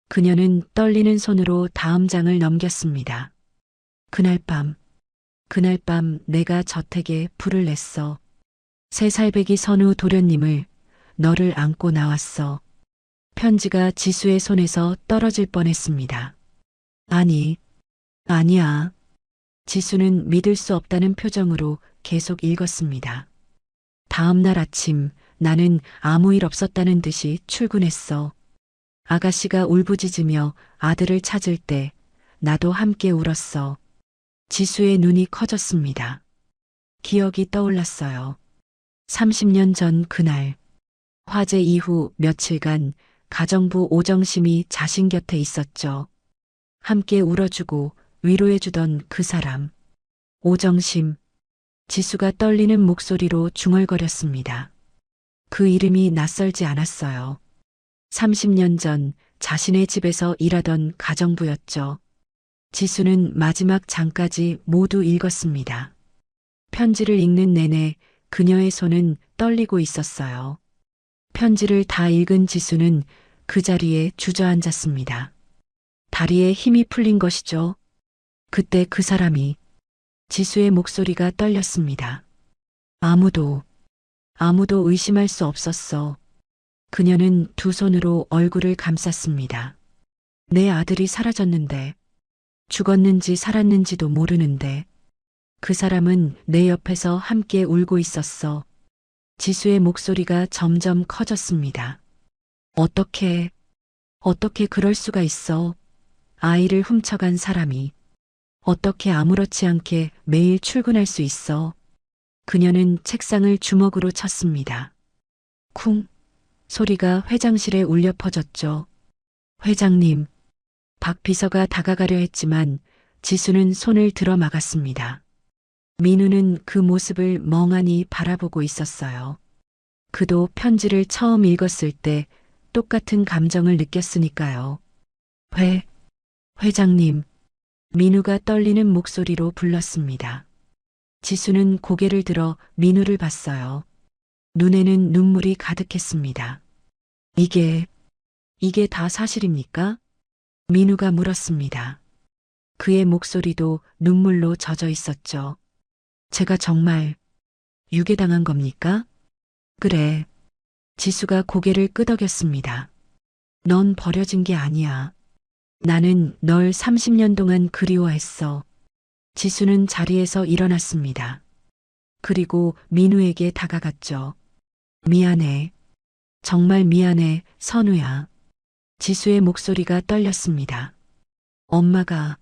그녀는 떨리는 손으로 다음 장을 넘겼습니다. 그날 밤 내가 저택에 불을 냈어. 새 살배기 선우 도련님을 너를 안고 나왔어. 편지가 지수의 손에서 떨어질 뻔했습니다. 아니야. 지수는 믿을 수 없다는 표정으로 계속 읽었습니다. 다음 날 아침 나는 아무 일 없었다는 듯이 출근했어. 아가씨가 울부짖으며 아들을 찾을 때 나도 함께 울었어. 지수의 눈이 커졌습니다. 기억이 떠올랐어요. 30년 전 그날, 화재 이후 며칠간 가정부 오정심이 자신 곁에 있었죠. 함께 울어주고 위로해주던 그 사람. 오정심. 지수가 떨리는 목소리로 중얼거렸습니다. 그 이름이 낯설지 않았어요. 30년 전 자신의 집에서 일하던 가정부였죠. 지수는 마지막 장까지 모두 읽었습니다. 편지를 읽는 내내 그녀의 손은 떨리고 있었어요. 편지를 다 읽은 지수는 그 자리에 주저앉았습니다. 다리에 힘이 풀린 것이죠. 그때 그 사람이. 지수의 목소리가 떨렸습니다. 아무도 의심할 수 없었어. 그녀는 두 손으로 얼굴을 감쌌습니다. 내 아들이 사라졌는데, 죽었는지 살았는지도 모르는데, 그 사람은 내 옆에서 함께 울고 있었어. 지수의 목소리가 점점 커졌습니다. 어떻게 그럴 수가 있어? 아이를 훔쳐간 사람이. 어떻게 아무렇지 않게 매일 출근할 수 있어? 그녀는 책상을 주먹으로 쳤습니다. 쿵! 소리가 회장실에 울려 퍼졌죠. 회장님. 박 비서가 다가가려 했지만 지수는 손을 들어 막았습니다. 민우는 그 모습을 멍하니 바라보고 있었어요. 그도 편지를 처음 읽었을 때 똑같은 감정을 느꼈으니까요. 회장님. 민우가 떨리는 목소리로 불렀습니다. 지수는 고개를 들어 민우를 봤어요. 눈에는 눈물이 가득했습니다. 이게 다 사실입니까? 민우가 물었습니다. 그의 목소리도 눈물로 젖어 있었죠. 제가 정말 유괴당한 겁니까? 그래. 지수가 고개를 끄덕였습니다. 넌 버려진 게 아니야. 나는 널 30년 동안 그리워했어. 지수는 자리에서 일어났습니다. 그리고 민우에게 다가갔죠. 미안해. 정말 미안해, 선우야. 지수의 목소리가 떨렸습니다. 엄마가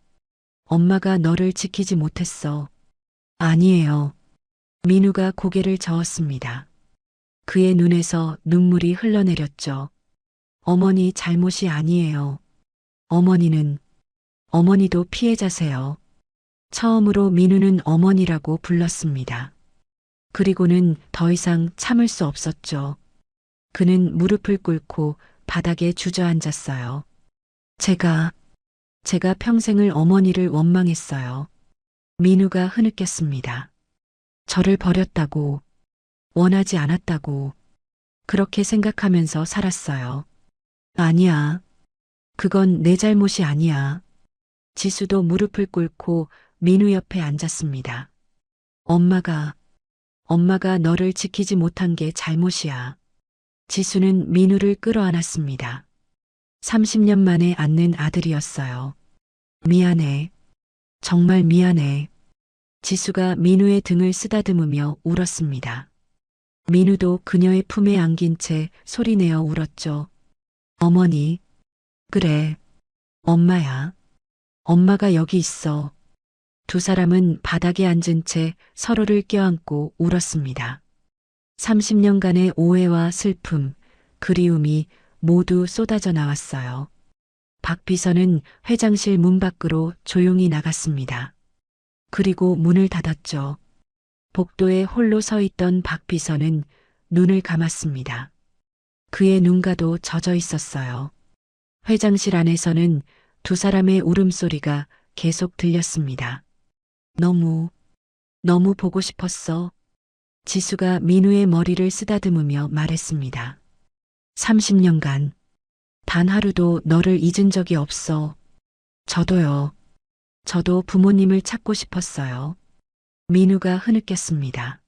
너를 지키지 못했어. 아니에요. 민우가 고개를 저었습니다. 그의 눈에서 눈물이 흘러내렸죠. 어머니 잘못이 아니에요. 어머니도 피해자세요. 처음으로 민우는 어머니라고 불렀습니다. 그리고는 더 이상 참을 수 없었죠. 그는 무릎을 꿇고 바닥에 주저앉았어요. 제가 평생을 어머니를 원망했어요. 민우가 흐느꼈습니다. 저를 버렸다고, 원하지 않았다고, 그렇게 생각하면서 살았어요. 아니야. 그건 내 잘못이 아니야. 지수도 무릎을 꿇고 민우 옆에 앉았습니다. 엄마가 너를 지키지 못한 게 잘못이야. 지수는 민우를 끌어안았습니다. 30년 만에 안는 아들이었어요. 미안해. 정말 미안해. 지수가 민우의 등을 쓰다듬으며 울었습니다. 민우도 그녀의 품에 안긴 채 소리내어 울었죠. 어머니. 그래. 엄마야. 엄마가 여기 있어. 두 사람은 바닥에 앉은 채 서로를 껴안고 울었습니다. 30년간의 오해와 슬픔, 그리움이 모두 쏟아져 나왔어요. 박 비서는 회장실 문 밖으로 조용히 나갔습니다. 그리고 문을 닫았죠. 복도에 홀로 서 있던 박 비서는 눈을 감았습니다. 그의 눈가도 젖어 있었어요. 회장실 안에서는 두 사람의 울음소리가 계속 들렸습니다. 너무 보고 싶었어. 지수가 민우의 머리를 쓰다듬으며 말했습니다. 30년간 단 하루도 너를 잊은 적이 없어. 저도요. 저도 부모님을 찾고 싶었어요. 민우가 흐느꼈습니다.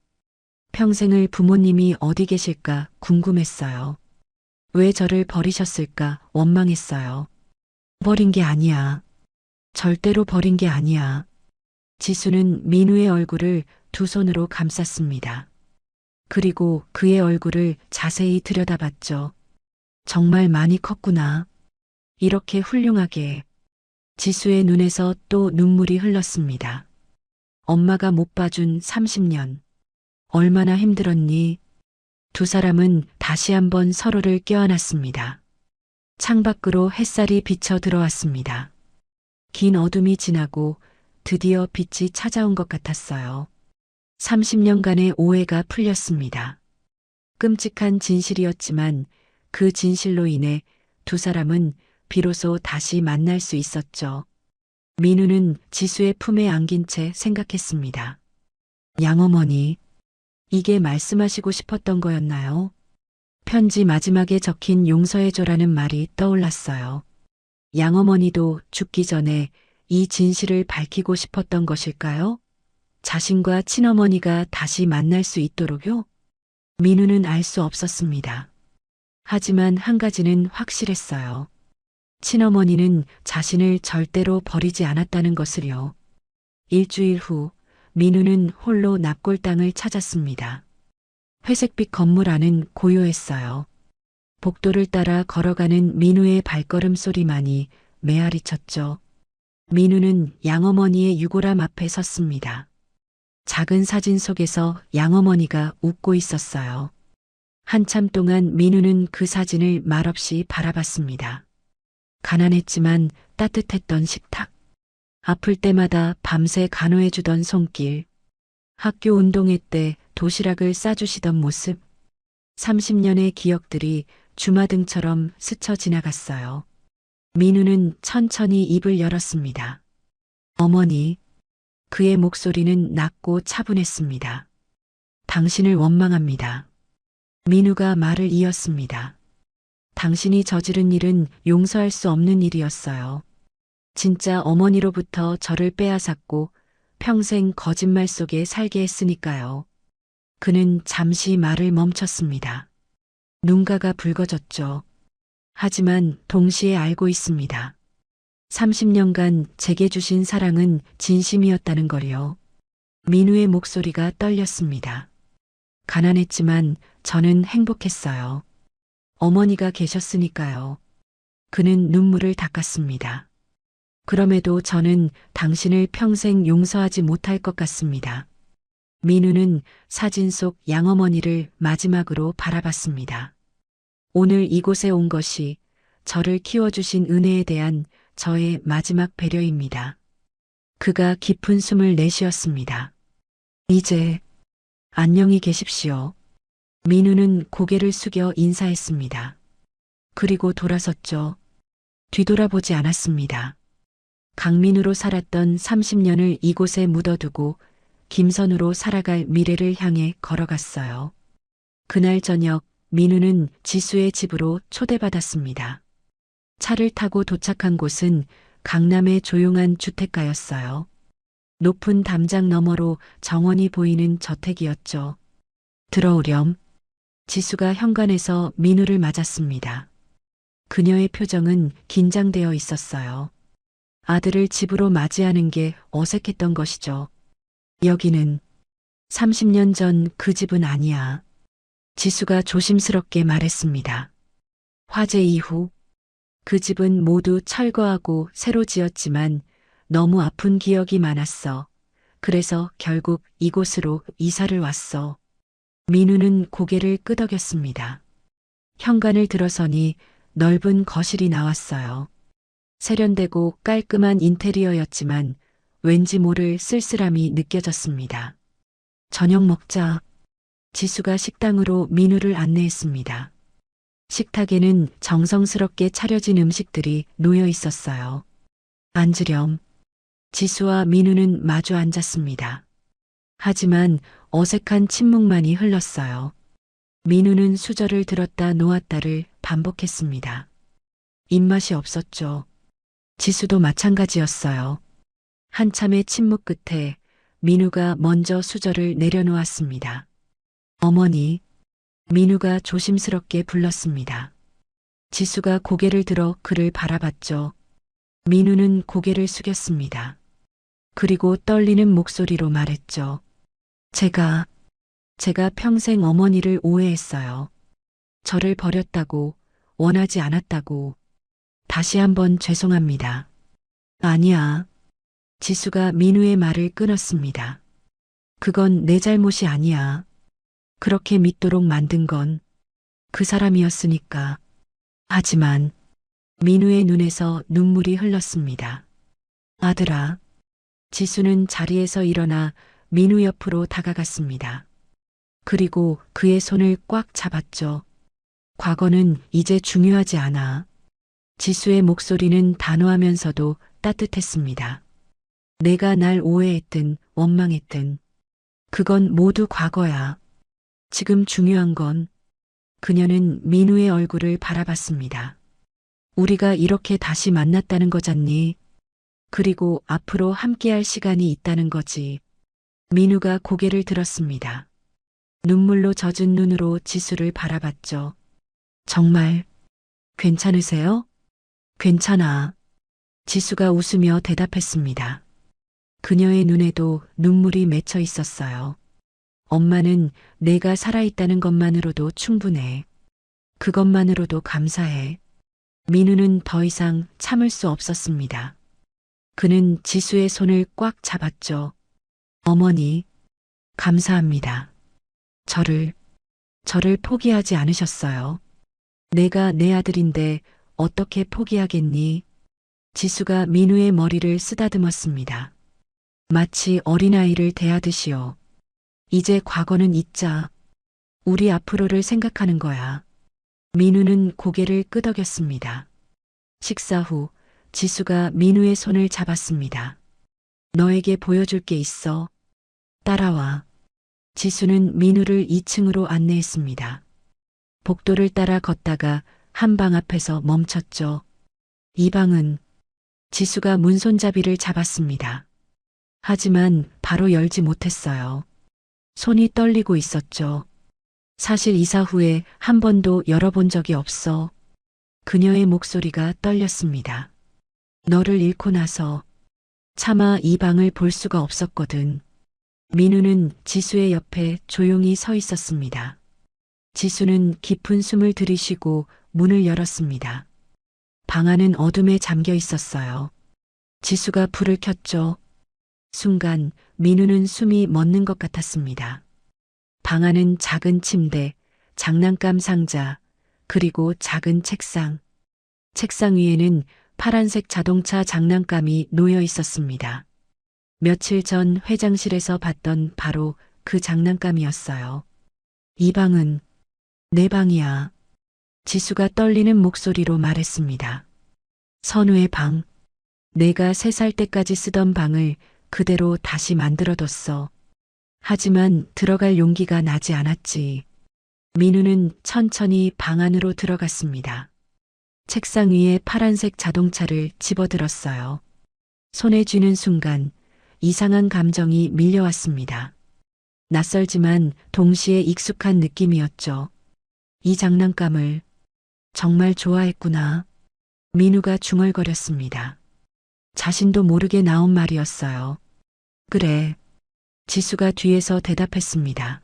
평생을 부모님이 어디 계실까 궁금했어요. 왜 저를 버리셨을까 원망했어요. 버린 게 아니야. 절대로 버린 게 아니야. 지수는 민우의 얼굴을 두 손으로 감쌌습니다. 그리고 그의 얼굴을 자세히 들여다봤죠. 정말 많이 컸구나. 이렇게 훌륭하게. 지수의 눈에서 또 눈물이 흘렀습니다. 엄마가 못 봐준 30년. 얼마나 힘들었니? 두 사람은 다시 한번 서로를 껴안았습니다. 창밖으로 햇살이 비쳐 들어왔습니다. 긴 어둠이 지나고 드디어 빛이 찾아온 것 같았어요. 30년간의 오해가 풀렸습니다. 끔찍한 진실이었지만 그 진실로 인해 두 사람은 비로소 다시 만날 수 있었죠. 민우는 지수의 품에 안긴 채 생각했습니다. 양어머니, 이게 말씀하시고 싶었던 거였나요? 편지 마지막에 적힌 용서해줘라는 말이 떠올랐어요. 양어머니도 죽기 전에 이 진실을 밝히고 싶었던 것일까요? 자신과 친어머니가 다시 만날 수 있도록요? 민우는 알 수 없었습니다. 하지만 한 가지는 확실했어요. 친어머니는 자신을 절대로 버리지 않았다는 것을요. 일주일 후 민우는 홀로 납골당을 찾았습니다. 회색빛 건물 안은 고요했어요. 복도를 따라 걸어가는 민우의 발걸음 소리만이 메아리 쳤죠. 민우는 양어머니의 유골함 앞에 섰습니다. 작은 사진 속에서 양어머니가 웃고 있었어요. 한참 동안 민우는 그 사진을 말없이 바라봤습니다. 가난했지만 따뜻했던 식탁. 아플 때마다 밤새 간호해주던 손길. 학교 운동회 때 도시락을 싸주시던 모습. 30년의 기억들이 주마등처럼 스쳐 지나갔어요. 민우는 천천히 입을 열었습니다. 어머니. 그의 목소리는 낮고 차분했습니다. 당신을 원망합니다. 민우가 말을 이었습니다. 당신이 저지른 일은 용서할 수 없는 일이었어요. 진짜 어머니로부터 저를 빼앗았고 평생 거짓말 속에 살게 했으니까요. 그는 잠시 말을 멈췄습니다. 눈가가 붉어졌죠. 하지만 동시에 알고 있습니다. 30년간 제게 주신 사랑은 진심이었다는 걸요. 민우의 목소리가 떨렸습니다. 가난했지만 저는 행복했어요. 어머니가 계셨으니까요. 그는 눈물을 닦았습니다. 그럼에도 저는 당신을 평생 용서하지 못할 것 같습니다. 민우는 사진 속 양어머니를 마지막으로 바라봤습니다. 오늘 이곳에 온 것이 저를 키워주신 은혜에 대한 저의 마지막 배려입니다. 그가 깊은 숨을 내쉬었습니다. 이제 안녕히 계십시오. 민우는 고개를 숙여 인사했습니다. 그리고 돌아섰죠. 뒤돌아보지 않았습니다. 강민우로 살았던 30년을 이곳에 묻어두고 김선우로 살아갈 미래를 향해 걸어갔어요. 그날 저녁 민우는 지수의 집으로 초대받았습니다. 차를 타고 도착한 곳은 강남의 조용한 주택가였어요. 높은 담장 너머로 정원이 보이는 저택이었죠. 들어오렴. 지수가 현관에서 민우를 맞았습니다. 그녀의 표정은 긴장되어 있었어요. 아들을 집으로 맞이하는 게 어색했던 것이죠. 여기는 30년 전 그 집은 아니야. 지수가 조심스럽게 말했습니다. 화재 이후 그 집은 모두 철거하고 새로 지었지만 너무 아픈 기억이 많았어. 그래서 결국 이곳으로 이사를 왔어. 민우는 고개를 끄덕였습니다. 현관을 들어서니 넓은 거실이 나왔어요. 세련되고 깔끔한 인테리어였지만 왠지 모를 쓸쓸함이 느껴졌습니다. 저녁 먹자. 지수가 식당으로 민우를 안내했습니다. 식탁에는 정성스럽게 차려진 음식들이 놓여 있었어요. 앉으렴. 지수와 민우는 마주 앉았습니다. 하지만 어색한 침묵만이 흘렀어요. 민우는 수저를 들었다 놓았다를 반복했습니다. 입맛이 없었죠. 지수도 마찬가지였어요. 한참의 침묵 끝에 민우가 먼저 수저를 내려놓았습니다. 어머니. 민우가 조심스럽게 불렀습니다. 지수가 고개를 들어 그를 바라봤죠. 민우는 고개를 숙였습니다. 그리고 떨리는 목소리로 말했죠. 제가 평생 어머니를 오해했어요. 저를 버렸다고, 원하지 않았다고. 다시 한번 죄송합니다. 아니야. 지수가 민우의 말을 끊었습니다. 그건 내 잘못이 아니야. 그렇게 믿도록 만든 건 그 사람이었으니까. 하지만 민우의 눈에서 눈물이 흘렀습니다. 아들아. 지수는 자리에서 일어나 민우 옆으로 다가갔습니다. 그리고 그의 손을 꽉 잡았죠. 과거는 이제 중요하지 않아. 지수의 목소리는 단호하면서도 따뜻했습니다. 내가 날 오해했든 원망했든 그건 모두 과거야. 지금 중요한 건 그녀는 민우의 얼굴을 바라봤습니다. 우리가 이렇게 다시 만났다는 거잖니. 그리고 앞으로 함께할 시간이 있다는 거지. 민우가 고개를 들었습니다. 눈물로 젖은 눈으로 지수를 바라봤죠. 정말 괜찮으세요? 괜찮아. 지수가 웃으며 대답했습니다. 그녀의 눈에도 눈물이 맺혀 있었어요. 엄마는 내가 살아있다는 것만으로도 충분해. 그것만으로도 감사해. 민우는 더 이상 참을 수 없었습니다. 그는 지수의 손을 꽉 잡았죠. 어머니, 감사합니다. 저를 포기하지 않으셨어요. 내가 내 아들인데 어떻게 포기하겠니? 지수가 민우의 머리를 쓰다듬었습니다. 마치 어린아이를 대하듯이요. 이제 과거는 잊자. 우리 앞으로를 생각하는 거야. 민우는 고개를 끄덕였습니다. 식사 후 지수가 민우의 손을 잡았습니다. 너에게 보여줄 게 있어. 따라와. 지수는 민우를 2층으로 안내했습니다. 복도를 따라 걷다가 한 방 앞에서 멈췄죠. 이 방은 지수가 문손잡이를 잡았습니다. 하지만 바로 열지 못했어요. 손이 떨리고 있었죠. 사실 이사 후에 한 번도 열어본 적이 없어. 그녀의 목소리가 떨렸습니다. 너를 잃고 나서 차마 이 방을 볼 수가 없었거든. 민우는 지수의 옆에 조용히 서 있었습니다. 지수는 깊은 숨을 들이쉬고 문을 열었습니다. 방 안은 어둠에 잠겨 있었어요. 지수가 불을 켰죠. 순간 민우는 숨이 멎는 것 같았습니다. 방 안은 작은 침대, 장난감 상자, 그리고 작은 책상. 책상 위에는 파란색 자동차 장난감이 놓여 있었습니다. 며칠 전 회장실에서 봤던 바로 그 장난감이었어요. 이 방은 내 방이야. 지수가 떨리는 목소리로 말했습니다. 선우의 방. 내가 3살 때까지 쓰던 방을 그대로 다시 만들어뒀어. 하지만 들어갈 용기가 나지 않았지. 민우는 천천히 방 안으로 들어갔습니다. 책상 위에 파란색 자동차를 집어들었어요. 손에 쥐는 순간 이상한 감정이 밀려왔습니다. 낯설지만 동시에 익숙한 느낌이었죠. 이 장난감을 정말 좋아했구나. 민우가 중얼거렸습니다. 자신도 모르게 나온 말이었어요. 그래. 지수가 뒤에서 대답했습니다.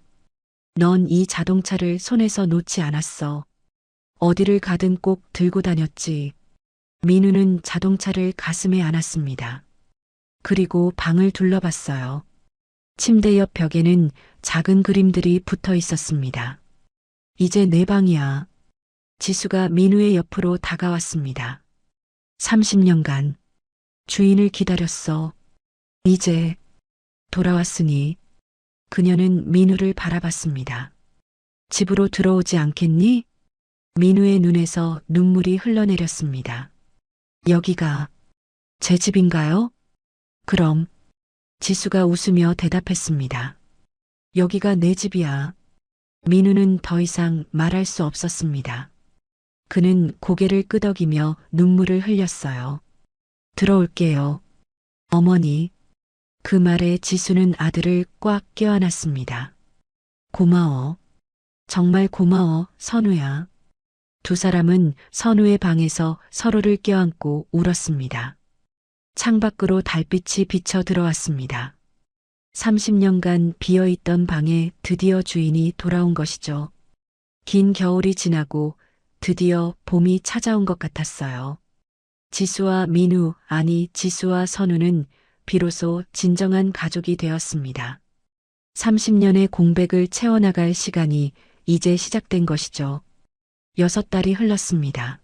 넌 이 자동차를 손에서 놓지 않았어. 어디를 가든 꼭 들고 다녔지. 민우는 자동차를 가슴에 안았습니다. 그리고 방을 둘러봤어요. 침대 옆 벽에는 작은 그림들이 붙어 있었습니다. 이제 내 방이야. 지수가 민우의 옆으로 다가왔습니다. 30년간 주인을 기다렸어. 이제 돌아왔으니. 그녀는 민우를 바라봤습니다. 집으로 들어오지 않겠니? 민우의 눈에서 눈물이 흘러내렸습니다. 여기가 제 집인가요? 그럼. 지수가 웃으며 대답했습니다. 여기가 내 집이야. 민우는 더 이상 말할 수 없었습니다. 그는 고개를 끄덕이며 눈물을 흘렸어요. 들어올게요. 어머니. 그 말에 지수는 아들을 꽉 껴안았습니다. 고마워. 정말 고마워, 선우야. 두 사람은 선우의 방에서 서로를 껴안고 울었습니다. 창밖으로 달빛이 비쳐 들어왔습니다. 30년간 비어있던 방에 드디어 주인이 돌아온 것이죠. 긴 겨울이 지나고 드디어 봄이 찾아온 것 같았어요. 지수와 민우, 아니 지수와 선우는 비로소 진정한 가족이 되었습니다. 30년의 공백을 채워나갈 시간이 이제 시작된 것이죠. 6달이 흘렀습니다.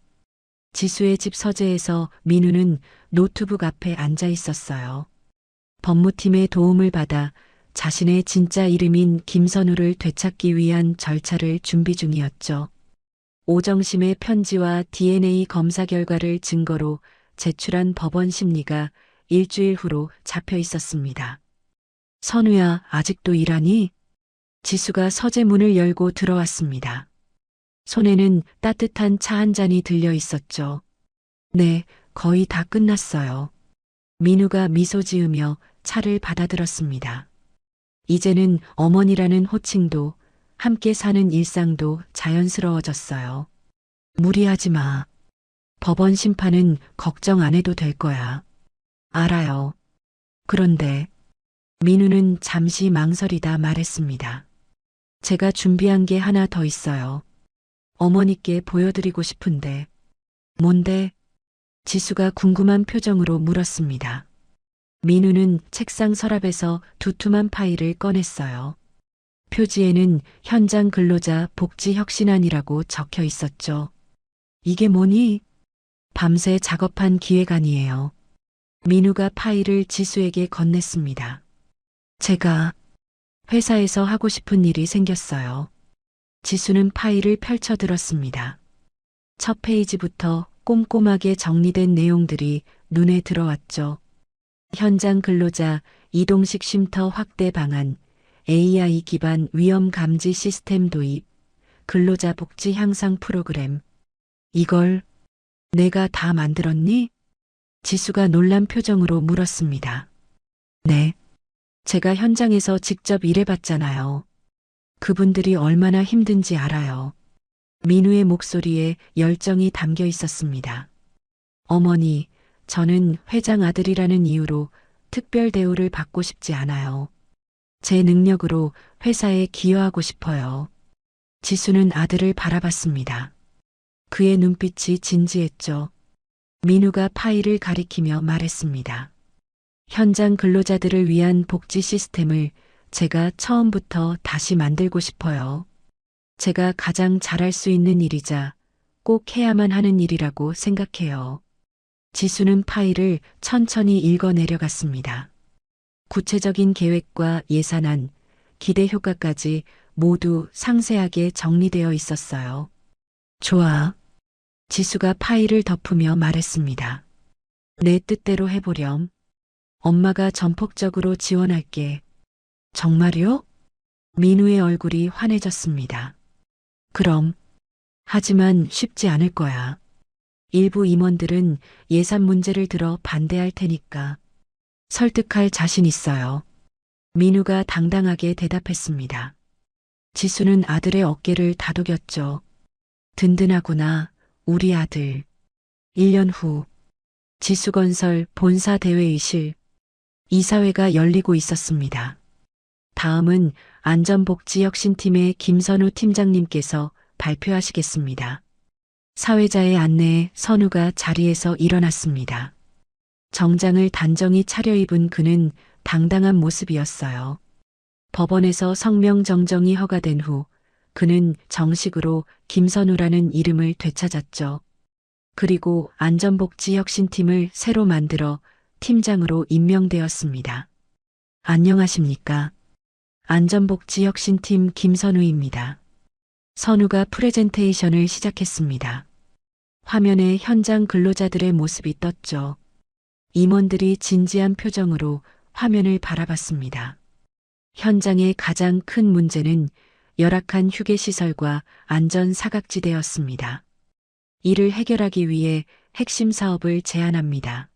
지수의 집 서재에서 민우는 노트북 앞에 앉아 있었어요. 법무팀의 도움을 받아 자신의 진짜 이름인 김선우를 되찾기 위한 절차를 준비 중이었죠. 오정심의 편지와 DNA 검사 결과를 증거로 제출한 법원 심리가 일주일 후로 잡혀 있었습니다. 선우야, 아직도 일하니? 지수가 서재 문을 열고 들어왔습니다. 손에는 따뜻한 차 한 잔이 들려 있었죠. 네, 거의 다 끝났어요. 민우가 미소 지으며 차를 받아들었습니다. 이제는 어머니라는 호칭도 함께 사는 일상도 자연스러워졌어요. 무리하지 마. 법원 심판은 걱정 안 해도 될 거야. 알아요. 그런데 민우는 잠시 망설이다 말했습니다. 제가 준비한 게 하나 더 있어요. 어머니께 보여드리고 싶은데. 뭔데? 지수가 궁금한 표정으로 물었습니다. 민우는 책상 서랍에서 두툼한 파일을 꺼냈어요. 표지에는 현장 근로자 복지혁신안이라고 적혀 있었죠. 이게 뭐니? 밤새 작업한 기획안이에요. 민우가 파일을 지수에게 건넸습니다. 제가 회사에서 하고 싶은 일이 생겼어요. 지수는 파일을 펼쳐들었습니다. 첫 페이지부터 꼼꼼하게 정리된 내용들이 눈에 들어왔죠. 현장 근로자 이동식 쉼터 확대 방안, AI 기반 위험 감지 시스템 도입, 근로자 복지 향상 프로그램. 이걸 내가 다 만들었니? 지수가 놀란 표정으로 물었습니다. 네. 제가 현장에서 직접 일해봤잖아요. 그분들이 얼마나 힘든지 알아요. 민우의 목소리에 열정이 담겨 있었습니다. 어머니, 저는 회장 아들이라는 이유로 특별 대우를 받고 싶지 않아요. 제 능력으로 회사에 기여하고 싶어요. 지수는 아들을 바라봤습니다. 그의 눈빛이 진지했죠. 민우가 파일을 가리키며 말했습니다. 현장 근로자들을 위한 복지 시스템을 제가 처음부터 다시 만들고 싶어요. 제가 가장 잘할 수 있는 일이자 꼭 해야만 하는 일이라고 생각해요. 지수는 파일을 천천히 읽어 내려갔습니다. 구체적인 계획과 예산안, 기대 효과까지 모두 상세하게 정리되어 있었어요. 좋아. 지수가 파일을 덮으며 말했습니다. 내 뜻대로 해보렴. 엄마가 전폭적으로 지원할게. 정말요? 민우의 얼굴이 환해졌습니다. 그럼. 하지만 쉽지 않을 거야. 일부 임원들은 예산 문제를 들어 반대할 테니까. 설득할 자신 있어요. 민우가 당당하게 대답했습니다. 지수는 아들의 어깨를 다독였죠. 든든하구나, 우리 아들. 1년 후, 지수건설 본사 대회의실, 이사회가 열리고 있었습니다. 다음은 안전복지혁신팀의 김선우 팀장님께서 발표하시겠습니다. 사회자의 안내에 선우가 자리에서 일어났습니다. 정장을 단정히 차려입은 그는 당당한 모습이었어요. 법원에서 성명 정정이 허가된 후 그는 정식으로 김선우라는 이름을 되찾았죠. 그리고 안전복지혁신팀을 새로 만들어 팀장으로 임명되었습니다. 안녕하십니까? 안전복지혁신팀 김선우입니다. 선우가 프레젠테이션을 시작했습니다. 화면에 현장 근로자들의 모습이 떴죠. 임원들이 진지한 표정으로 화면을 바라봤습니다. 현장의 가장 큰 문제는 열악한 휴게시설과 안전 사각지대였습니다. 이를 해결하기 위해 핵심 사업을 제안합니다.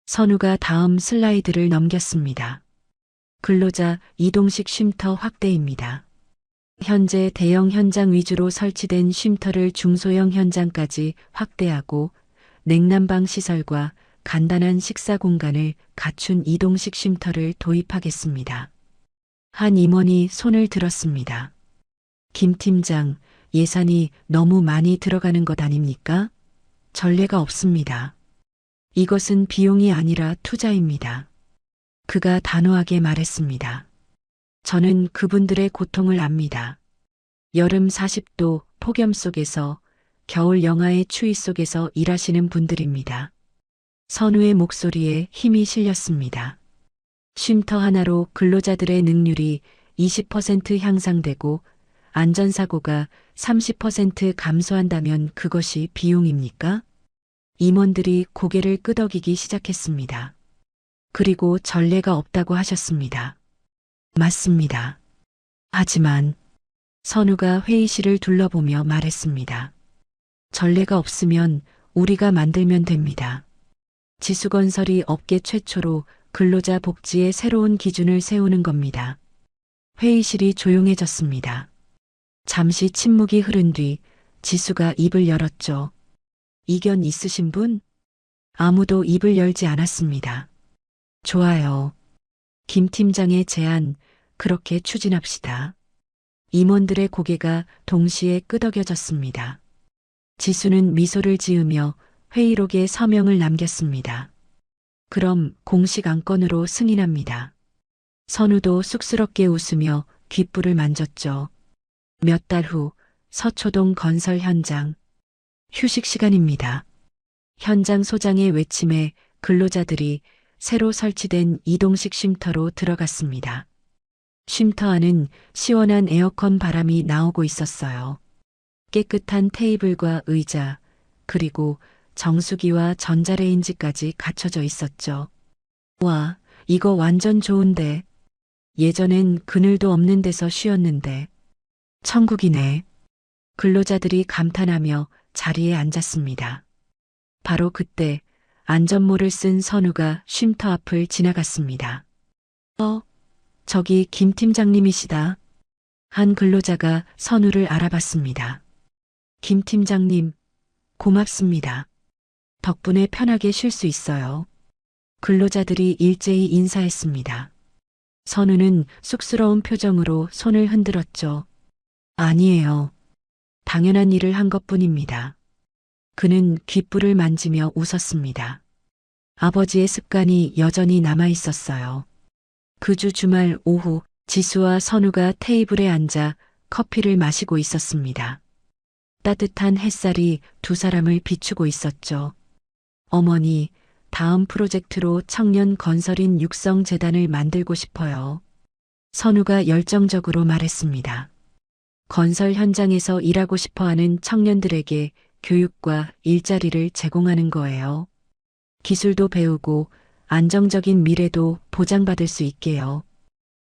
선우가 다음 슬라이드를 넘겼습니다. 근로자 이동식 쉼터 확대입니다. 현재 대형 현장 위주로 설치된 쉼터를 중소형 현장까지 확대하고 냉난방 시설과 간단한 식사 공간을 갖춘 이동식 쉼터를 도입하겠습니다. 한 임원이 손을 들었습니다. 김 팀장, 예산이 너무 많이 들어가는 것 아닙니까? 전례가 없습니다. 이것은 비용이 아니라 투자입니다. 그가 단호하게 말했습니다. 저는 그분들의 고통을 압니다. 여름 40도 폭염 속에서 겨울 영하의 추위 속에서 일하시는 분들입니다. 선우의 목소리에 힘이 실렸습니다. 쉼터 하나로 근로자들의 능률이 20% 향상되고 안전사고가 30% 감소한다면 그것이 비용입니까? 임원들이 고개를 끄덕이기 시작했습니다. 그리고 전례가 없다고 하셨습니다. 맞습니다. 하지만 선우가 회의실을 둘러보며 말했습니다. 전례가 없으면 우리가 만들면 됩니다. 지수건설이 업계 최초로 근로자 복지의 새로운 기준을 세우는 겁니다. 회의실이 조용해졌습니다. 잠시 침묵이 흐른 뒤 지수가 입을 열었죠. 이견 있으신 분? 아무도 입을 열지 않았습니다. 좋아요. 김 팀장의 제안, 그렇게 추진합시다. 임원들의 고개가 동시에 끄덕여졌습니다. 지수는 미소를 지으며 회의록에 서명을 남겼습니다. 그럼 공식 안건으로 승인합니다. 선우도 쑥스럽게 웃으며 귓불을 만졌죠. 몇 달 후 서초동 건설 현장. 휴식 시간입니다. 현장 소장의 외침에 근로자들이 새로 설치된 이동식 쉼터로 들어갔습니다. 쉼터 안은 시원한 에어컨 바람이 나오고 있었어요. 깨끗한 테이블과 의자, 그리고 정수기와 전자레인지까지 갖춰져 있었죠. 와, 이거 완전 좋은데. 예전엔 그늘도 없는 데서 쉬었는데. 천국이네. 근로자들이 감탄하며 자리에 앉았습니다. 바로 그때 안전모를 쓴 선우가 쉼터 앞을 지나갔습니다. 저기 김 팀장님이시다. 한 근로자가 선우를 알아봤습니다. 김 팀장님, 고맙습니다. 덕분에 편하게 쉴 수 있어요. 근로자들이 일제히 인사했습니다. 선우는 쑥스러운 표정으로 손을 흔들었죠. 아니에요. 당연한 일을 한 것뿐입니다. 그는 귓불을 만지며 웃었습니다. 아버지의 습관이 여전히 남아 있었어요. 그 주 주말 오후 지수와 선우가 테이블에 앉아 커피를 마시고 있었습니다. 따뜻한 햇살이 두 사람을 비추고 있었죠. 어머니, 다음 프로젝트로 청년 건설인 육성재단을 만들고 싶어요. 선우가 열정적으로 말했습니다. 건설 현장에서 일하고 싶어하는 청년들에게 교육과 일자리를 제공하는 거예요. 기술도 배우고 안정적인 미래도 보장받을 수 있게요.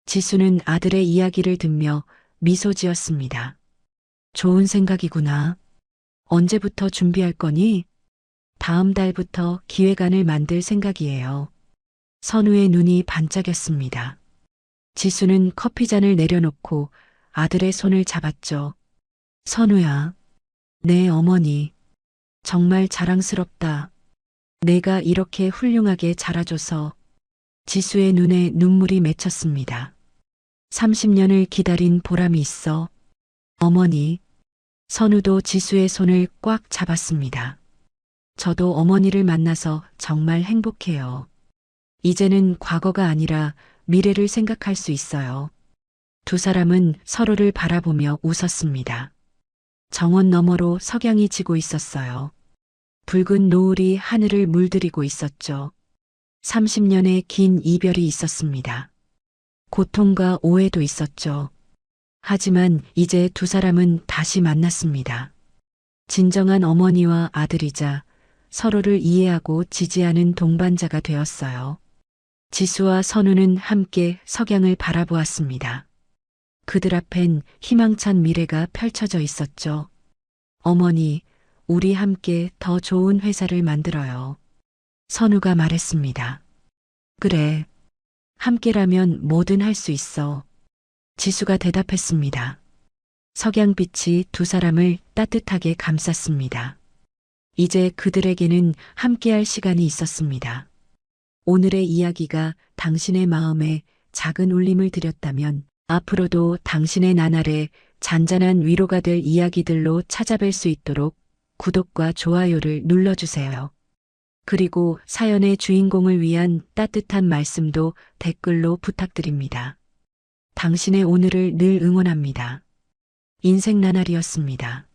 지수는 아들의 이야기를 듣며 미소 지었습니다. 좋은 생각이구나. 언제부터 준비할 거니? 다음 달부터 기획안을 만들 생각이에요. 선우의 눈이 반짝였습니다. 지수는 커피잔을 내려놓고 아들의 손을 잡았죠. 선우야, 내 어머니, 정말 자랑스럽다. 내가 이렇게 훌륭하게 자라줘서. 지수의 눈에 눈물이 맺혔습니다. 30년을 기다린 보람이 있어. 어머니. 선우도 지수의 손을 꽉 잡았습니다. 저도 어머니를 만나서 정말 행복해요. 이제는 과거가 아니라 미래를 생각할 수 있어요. 두 사람은 서로를 바라보며 웃었습니다. 정원 너머로 석양이 지고 있었어요. 붉은 노을이 하늘을 물들이고 있었죠. 30년의 긴 이별이 있었습니다. 고통과 오해도 있었죠. 하지만 이제 두 사람은 다시 만났습니다. 진정한 어머니와 아들이자 서로를 이해하고 지지하는 동반자가 되었어요. 지수와 선우는 함께 석양을 바라보았습니다. 그들 앞엔 희망찬 미래가 펼쳐져 있었죠. 어머니, 우리 함께 더 좋은 회사를 만들어요. 선우가 말했습니다. 그래. 함께라면 뭐든 할 수 있어. 지수가 대답했습니다. 석양빛이 두 사람을 따뜻하게 감쌌습니다. 이제 그들에게는 함께할 시간이 있었습니다. 오늘의 이야기가 당신의 마음에 작은 울림을 드렸다면 앞으로도 당신의 나날에 잔잔한 위로가 될 이야기들로 찾아뵐 수 있도록 구독과 좋아요를 눌러주세요. 그리고 사연의 주인공을 위한 따뜻한 말씀도 댓글로 부탁드립니다. 당신의 오늘을 늘 응원합니다. 인생 나날이었습니다.